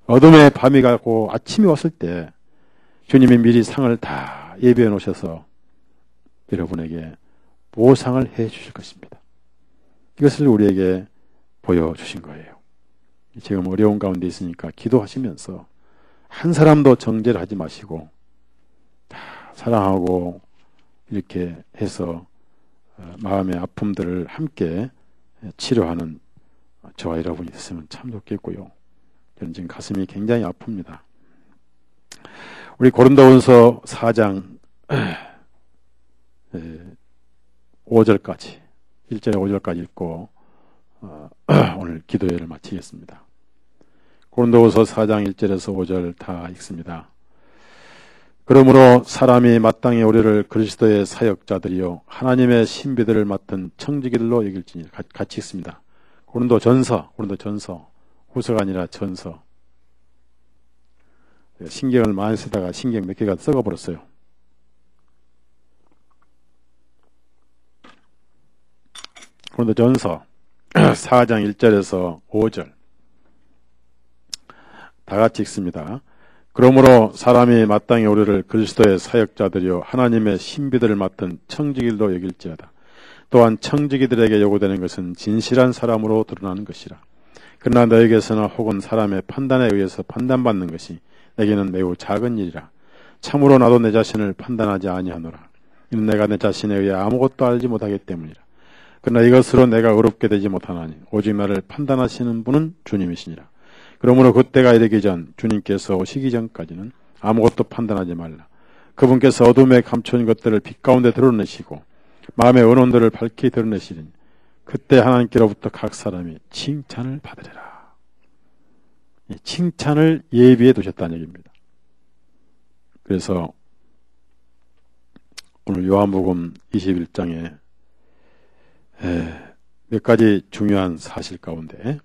어둠의 밤이 가고 아침이 왔을 때 주님이 미리 상을 다 예비해 놓으셔서 여러분에게 보상을 해 주실 것입니다. 이것을 우리에게 보여주신 거예요. 지금 어려운 가운데 있으니까 기도하시면서 한 사람도 정죄를 하지 마시고 다 사랑하고 이렇게 해서 마음의 아픔들을 함께 치료하는 저와 여러분이 있으면 참 좋겠고요. 저는 지금 가슴이 굉장히 아픕니다. 우리 고린도후서 4장 5절까지, 1절에 5절까지 읽고 오늘 기도회를 마치겠습니다. 고린도후서 4장 1절에서 5절 다 읽습니다. 그러므로 사람이 마땅히 우리를 그리스도의 사역자들이요 하나님의 신비들을 맡은 청지기들로 여길지니, 같이 읽습니다. 고린도 전서, 후서가 아니라 전서. 신경을 많이 쓰다가 신경 몇 개가 썩어버렸어요. 고린도 전서 4장 1절에서 5절 다 같이 읽습니다. 그러므로 사람이 마땅히 우리를 그리스도의 사역자들이요 하나님의 신비들을 맡은 청지기들로 여길지어다. 또한 청지기들에게 요구되는 것은 진실한 사람으로 드러나는 것이라. 그러나 너에게서는 혹은 사람의 판단에 의해서 판단받는 것이 내게는 매우 작은 일이라. 참으로 나도 내 자신을 판단하지 아니하노라. 이는 내가 내 자신에 의해 아무것도 알지 못하기 때문이라. 그러나 이것으로 내가 의롭게 되지 못하나니 오직 나를 판단하시는 분은 주님이시니라. 그러므로 그때가 이르기 전, 주님께서 오시기 전까지는 아무것도 판단하지 말라. 그분께서 어둠에 감춰진 것들을 빛 가운데 드러내시고 마음의 언론들을 밝히 드러내시리니 그때 하나님께로부터 각 사람이 칭찬을 받으리라. 칭찬을 예비해 두셨다는 얘기입니다. 그래서 오늘 요한복음 21장에 몇 가지 중요한 사실 가운데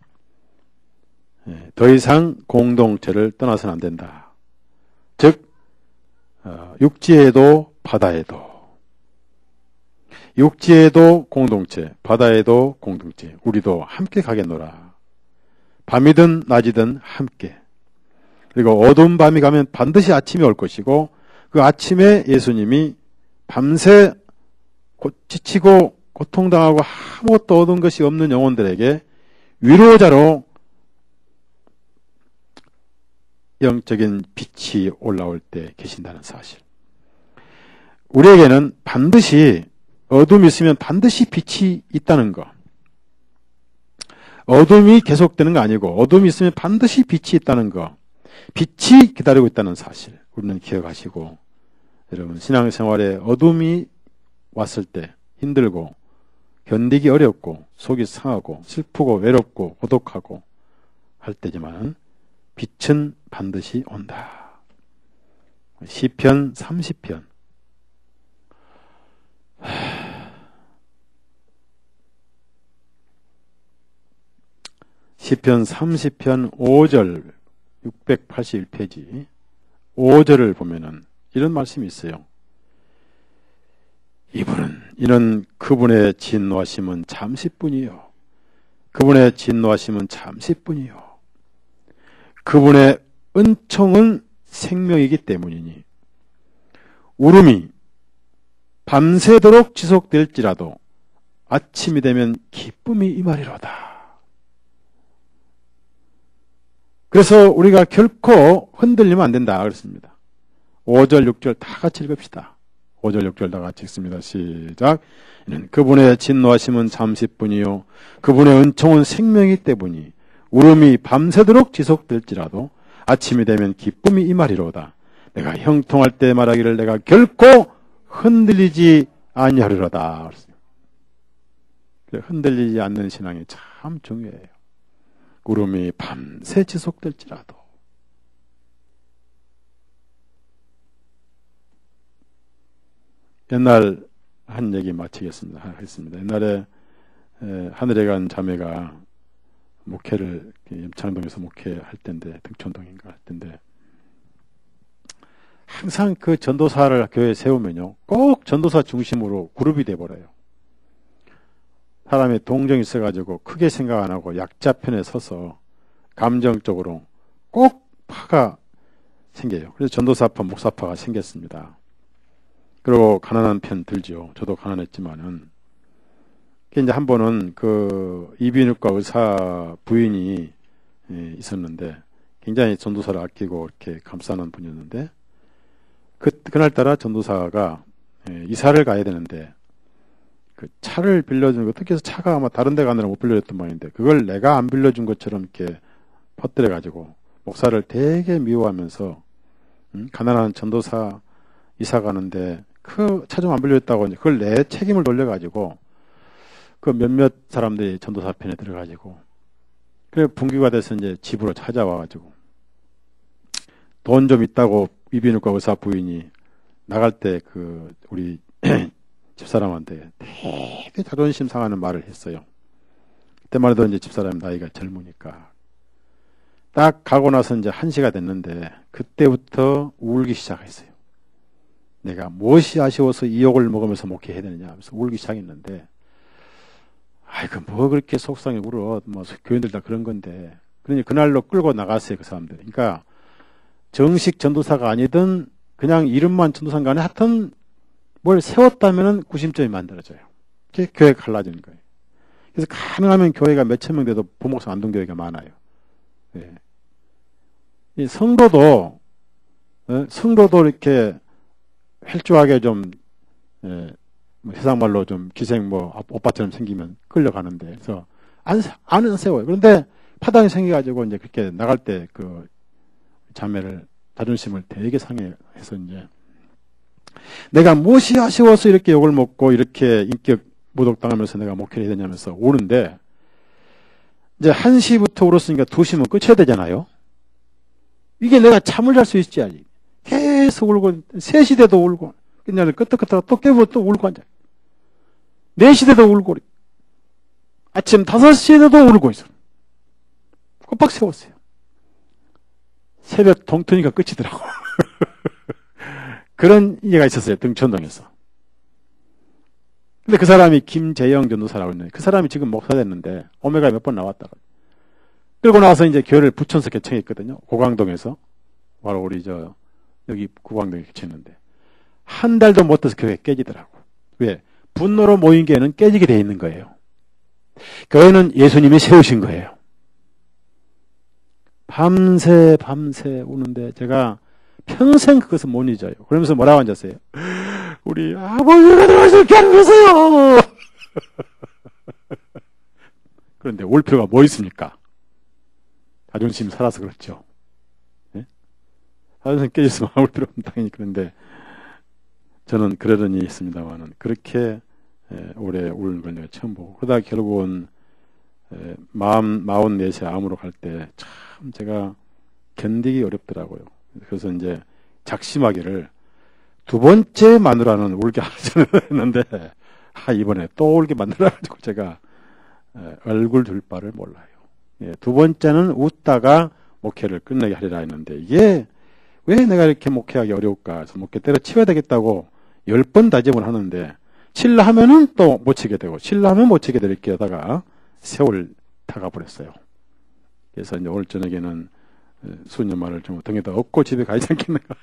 더 이상 공동체를 떠나서는 안 된다. 즉 육지에도 바다에도, 육지에도 공동체, 바다에도 공동체, 우리도 함께 가겠노라. 밤이든 낮이든 함께. 그리고 어두운 밤이 가면 반드시 아침이 올 것이고, 그 아침에 예수님이 밤새 지치고 고통당하고 아무것도 얻은 것이 없는 영혼들에게 위로자로 영적인 빛이 올라올 때 계신다는 사실. 우리에게는 반드시 어둠이 있으면 반드시 빛이 있다는 거. 어둠이 계속되는 거 아니고 어둠이 있으면 반드시 빛이 있다는 거. 빛이 기다리고 있다는 사실. 우리는 기억하시고, 여러분 신앙생활에 어둠이 왔을 때 힘들고 견디기 어렵고 속이 상하고 슬프고 외롭고 고독하고 할 때지만 빛은 반드시 온다. 시편 30편. 시편 30편 5절 681페이지 5절을 보면은 이런 말씀이 있어요. 이는 그분의 진노하심은 잠시뿐이요 그분의 진노하심은 잠시뿐이요. 그분의 은총은 생명이기 때문이니 울음이 밤새도록 지속될지라도 아침이 되면 기쁨이 임하리로다. 그래서 우리가 결코 흔들리면 안 된다 그랬습니다. 5절, 6절 다 같이 읽읍시다. 5절, 6절 다 같이 읽습니다. 시작. 그분의 진노하심은 잠시뿐이요 그분의 은총은 생명이기 때문이 울음이 밤새도록 지속될지라도 아침이 되면 기쁨이 임하리로다. 내가 형통할 때 말하기를 내가 결코 흔들리지 아니하리로다. 흔들리지 않는 신앙이 참 중요해요. 울음이 밤새 지속될지라도. 옛날 한 얘기 마치겠습니다. 하겠습니다. 옛날에 하늘에 간 자매가 목회를 염창동에서 목회할 때인데 등촌동인가 할 때인데 항상 그 전도사를 교회에 세우면요 꼭 전도사 중심으로 그룹이 돼버려요. 사람이 동정이 있어가지고 크게 생각 안 하고 약자 편에 서서 감정적으로 꼭 파가 생겨요. 그래서 전도사파, 목사파가 생겼습니다. 그리고 가난한 편 들지요. 저도 가난했지만은. 이제 한 번은 그 이비인후과 의사 부인이 있었는데 굉장히 전도사를 아끼고 이렇게 감싸는 분이었는데 그날따라 전도사가 이사를 가야 되는데 그 차를 빌려준 거 어떻게 해서 차가 아마 다른 데 가느라 못 빌려줬던 모양인데 그걸 내가 안 빌려준 것처럼 이렇게 퍼뜨려 가지고 목사를 되게 미워하면서 가난한 전도사 이사 가는데 그 차 좀 안 빌려줬다고 이제 그걸 내 책임을 돌려 가지고 그 몇몇 사람들이 전도사 편에 들어가지고 그래 분기가 돼서 이제 집으로 찾아와 가지고 돈 좀 있다고 이비인후과 의사 부인이 나갈 때 그 우리 집사람한테 되게 자존심 상하는 말을 했어요. 그때만 해도 이제 집사람 나이가 젊으니까. 딱 가고 나서 이제 1시가 됐는데, 그때부터 울기 시작했어요. 내가 무엇이 아쉬워서 이 욕을 먹으면서 목회해야 되느냐 하면서 울기 시작했는데, 아이고, 뭐 그렇게 속상해 울어. 뭐, 교인들 다 그런 건데. 그러니 그날로 끌고 나갔어요, 그 사람들. 그러니까, 정식 전도사가 아니든, 그냥 이름만 전도사인 간에 하여튼, 뭘 세웠다면은 구심점이 만들어져요. 그게 교회가 갈라지는 거예요. 그래서 가능하면 교회가 몇천 명 돼도 부목성 안동교회가 많아요. 예. 이 성도도 이렇게 헬조하게 좀, 뭐 세상 말로 좀 기생 오빠처럼 생기면 끌려가는데, 그래서 안 세워요. 그런데 파당이 생겨가지고 이제 그렇게 나갈 때 그 자매를 자존심을 되게 상해해서 이제 내가 무엇이 아쉬워서 이렇게 욕을 먹고 이렇게 인격 모독당하면서 내가 목회를 해야 되냐면서 오는데 이제 1시부터 울었으니까 2시면 끝쳐야 되잖아요. 이게 내가 잠을 잘 수 있지 아니. 계속 울고 3시 돼도 울고 그냥 끄떡끄떡 또 깨면 또 울고 앉아. 4시 돼도 울고 아침 5시 돼도 울고 있어. 꼬박 세웠어요. 새벽 동트니까 끝이더라고. 그런 얘기가 있었어요. 등촌동에서. 근데 그 사람이 김재영 전도사라고 했는데 그 사람이 지금 목사 됐는데 오메가에 몇 번 나왔다가 그러고 나서 이제 교회를 부천서 개청했거든요. 고강동에서. 바로 우리 여기 고강동에 개청했는데 한 달도 못 돼서 교회 깨지더라고. 왜? 분노로 모인 교회는 깨지게 돼 있는 거예요. 교회는 예수님이 세우신 거예요. 밤새 우는데 제가 평생 그것을 못 잊어요. 그러면서 뭐라고 앉았어요? 우리 아버지가 들어가서 이렇게 하는 거세요. 그런데 올 필요가 뭐 있습니까? 자존심이 살아서 그렇죠. 네? 자존심 깨졌으면 올 필요 없는 당연히 그런데 저는 그러려니 했습니다만은 그렇게 오래 우는 걸 내가 처음 보고 그러다 결국은 44세 암으로 갈 때 참 제가 견디기 어렵더라고요. 그래서 이제 작심하기를 2번째 마누라는 울게 하자는 했는데 이번에 또 울게 만들어가지고 제가 얼굴 둘 바를 몰라요. 2번째는 웃다가 목회를 끝내게 하리라 했는데 이게 왜 내가 이렇게 목회하기 어려울까 해서 목회 때려치워야 되겠다고 10번 다짐을 하는데 칠라 하면은 또 못 치게 되고 칠라 하면 못 치게 될 이렇게 하다가 세월 타가 버렸어요. 그래서 이제 오늘 저녁에는 수녀말을 좀 등에다 업고 집에 가지 않겠는가.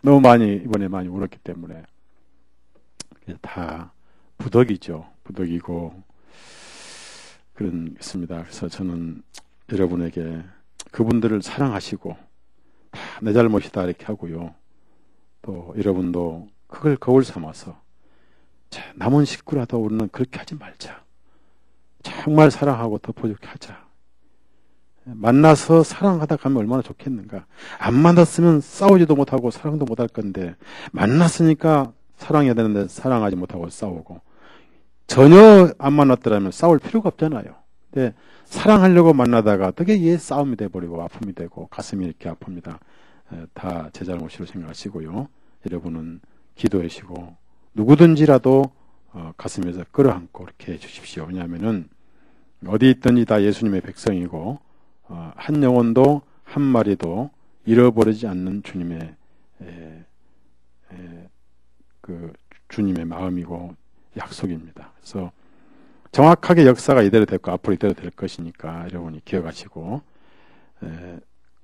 너무 이번에 많이 울었기 때문에. 다 부덕이죠. 부덕이고, 그렇습니다. 그래서 저는 여러분에게 그분들을 사랑하시고, 다 내 잘못이다 이렇게 하고요. 또 여러분도 그걸 거울 삼아서, 남은 식구라도 우리는 그렇게 하지 말자. 정말 사랑하고 덮어주게 하자. 만나서 사랑하다 가면 얼마나 좋겠는가. 안 만났으면 싸우지도 못하고 사랑도 못할 건데, 만났으니까 사랑해야 되는데 사랑하지 못하고 싸우고, 전혀 안 만났더라면 싸울 필요가 없잖아요. 근데 사랑하려고 만나다가 어떻게 이게 싸움이 돼버리고 아픔이 되고 가슴이 이렇게 아픕니다. 다 제 잘못으로 생각하시고요. 여러분은 기도하시고 누구든지라도 가슴에서 끌어안고 이렇게 해주십시오. 왜냐하면은 어디 있든지 다 예수님의 백성이고, 한 영혼도 한 마리도 잃어버리지 않는 주님의 그 주님의 마음이고 약속입니다. 그래서 정확하게 역사가 이대로 됐고 앞으로 이대로 될 것이니까 여러분이 기억하시고,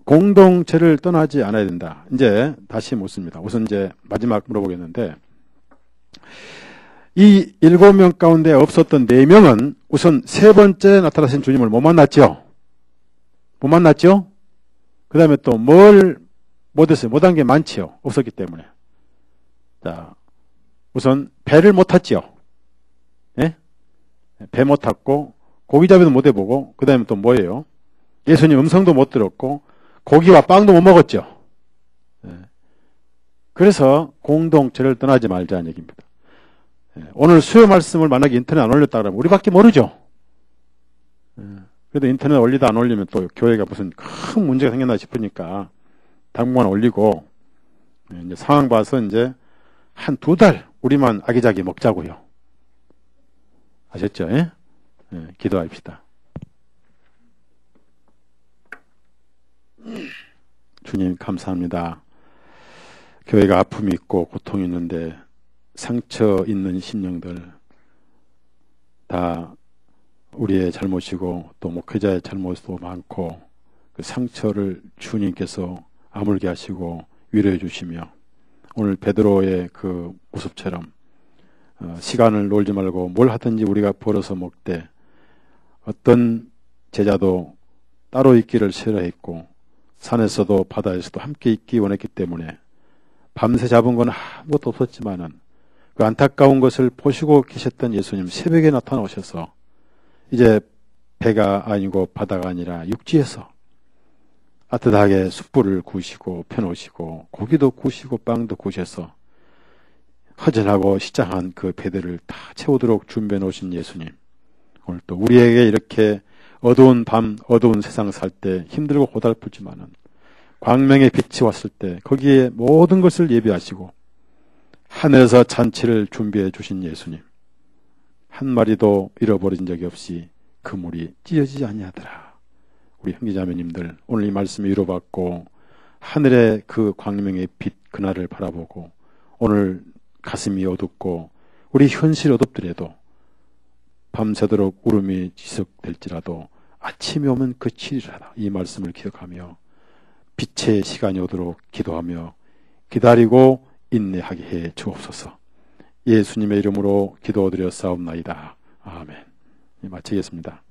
공동체를 떠나지 않아야 된다. 이제 다시 묻습니다. 우선 이제 마지막 물어보겠는데, 이 7명 가운데 없었던 4명은 우선 세 번째 나타나신 주님을 못 만났죠? 못 만났죠? 그 다음에 또 뭘 못했어요? 못한 게 많지요. 없었기 때문에. 자, 우선 배를 못 탔죠? 예? 배 못 탔고, 고기잡이도 못 해보고, 그 다음에 또 뭐예요? 예수님 음성도 못 들었고, 고기와 빵도 못 먹었죠? 예. 그래서 공동체를 떠나지 말자는 얘기입니다. 예. 오늘 수요 말씀을 만약에 인터넷 안 올렸다 그러면 우리밖에 모르죠? 예. 그래도 인터넷 올리다 안 올리면 또 교회가 무슨 큰 문제가 생겼나 싶으니까 당분간 올리고, 이제 상황 봐서 이제 한 2달 우리만 아기자기 먹자고요. 아셨죠? 예? 예, 기도합시다. 주님 감사합니다. 교회가 아픔이 있고 고통이 있는데 상처 있는 심령들 다 우리의 잘못이고 또 목회자의 잘못도 많고, 그 상처를 주님께서 아물게 하시고 위로해 주시며, 오늘 베드로의 그 모습처럼 시간을 놀지 말고 뭘 하든지 우리가 벌어서 먹되, 어떤 제자도 따로 있기를 싫어했고 산에서도 바다에서도 함께 있기 원했기 때문에 밤새 잡은 건 아무것도 없었지만은 그 안타까운 것을 보시고 계셨던 예수님 새벽에 나타나오셔서 이제 배가 아니고 바다가 아니라 육지에서 따뜻하게 숯불을 구우시고 펴놓으시고 고기도 구우시고 빵도 구우셔서 허전하고 시장한 그 배들을 다 채우도록 준비해 놓으신 예수님, 오늘 또 우리에게 이렇게 어두운 밤 어두운 세상 살 때 힘들고 고달프지만은 광명의 빛이 왔을 때 거기에 모든 것을 예비하시고 하늘에서 잔치를 준비해 주신 예수님, 한 마리도 잃어버린 적이 없이 그물이 찢어지지 아니하더라. 우리 형제자매님들 오늘 이 말씀에 위로받고 하늘의 그 광명의 빛 그날을 바라보고, 오늘 가슴이 어둡고 우리 현실이 어둡더라도 밤새도록 울음이 지속될지라도 아침이 오면 그치리라, 이 말씀을 기억하며 빛의 시간이 오도록 기도하며 기다리고 인내하게 해 주옵소서. 예수님의 이름으로 기도드려 싸움나이다. 아멘. 마치겠습니다.